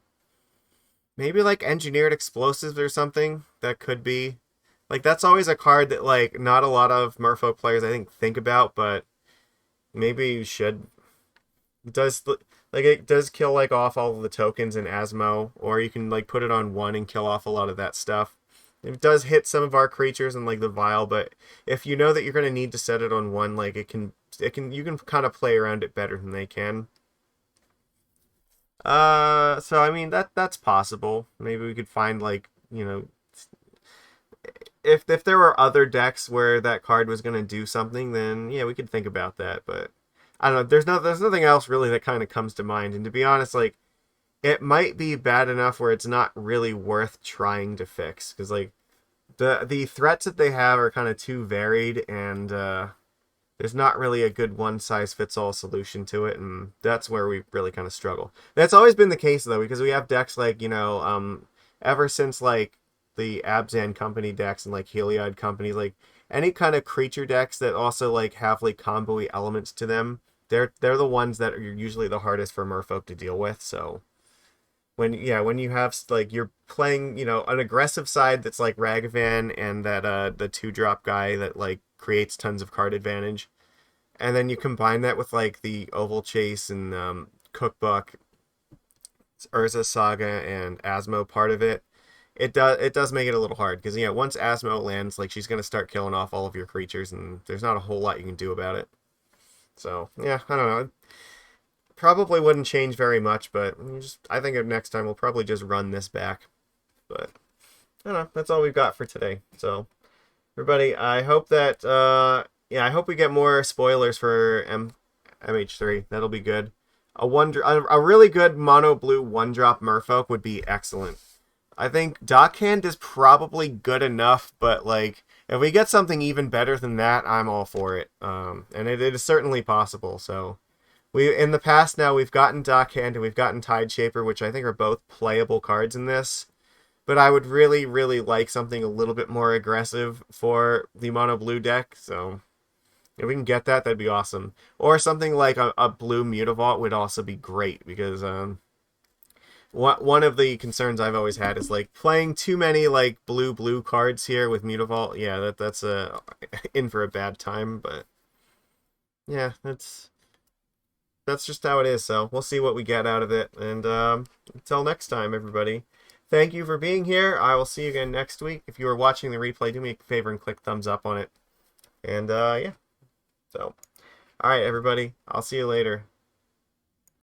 maybe like Engineered Explosives or something that could be like that's always a card that like not a lot of Merfolk players I think about, but maybe you should. It does like it does kill like off all of the tokens in Asmo, or you can like put it on one and kill off a lot of that stuff. It does hit some of our creatures and like the vial, but if you know that you're gonna need to set it on one, like it can you can kind of play around it better than they can. So I mean that's possible. Maybe we could find like if there were other decks where that card was gonna do something, then yeah, we could think about that. But I don't know. There's nothing else really that kind of comes to mind. And to be honest, like it might be bad enough where it's not really worth trying to fix because like the threats that they have are kind of too varied, and there's not really a good one size fits all solution to it, and that's where we really kind of struggle. That's always been the case though, because we have decks like ever since like the Abzan Company decks and like Heliod Company, like any kind of creature decks that also like have like combo-y elements to them, they're the ones that are usually the hardest for Merfolk to deal with. So when you have like you're playing an aggressive side that's like Ragavan and that the 2-drop guy that like creates tons of card advantage, and then you combine that with like the Oval Chase and Cookbook, Urza Saga and Asmo part of it, it does make it a little hard because once Asmo lands, like she's gonna start killing off all of your creatures, and there's not a whole lot you can do about it. So yeah, I don't know. Probably wouldn't change very much, but I think next time we'll probably just run this back. But I don't know. That's all we've got for today. So everybody, I hope that I hope we get more spoilers for MH3. That'll be good. A really good mono blue 1-drop Merfolk would be excellent. I think Dockhand is probably good enough, but like if we get something even better than that, I'm all for it. And it is certainly possible. So in the past now we've gotten Dockhand and we've gotten Tideshaper, which I think are both playable cards in this. But I would really, really like something a little bit more aggressive for the mono blue deck. So if we can get that, that'd be awesome. Or something like a blue Mutavault would also be great because one of the concerns I've always had is like playing too many like blue cards here with Mutavault. Yeah, that's in for a bad time. But yeah, that's just how it is. So we'll see what we get out of it. And until next time, everybody. Thank you for being here. I will see you again next week. If you are watching the replay, do me a favor and click thumbs up on it. And yeah. So, all right, everybody. I'll see you later.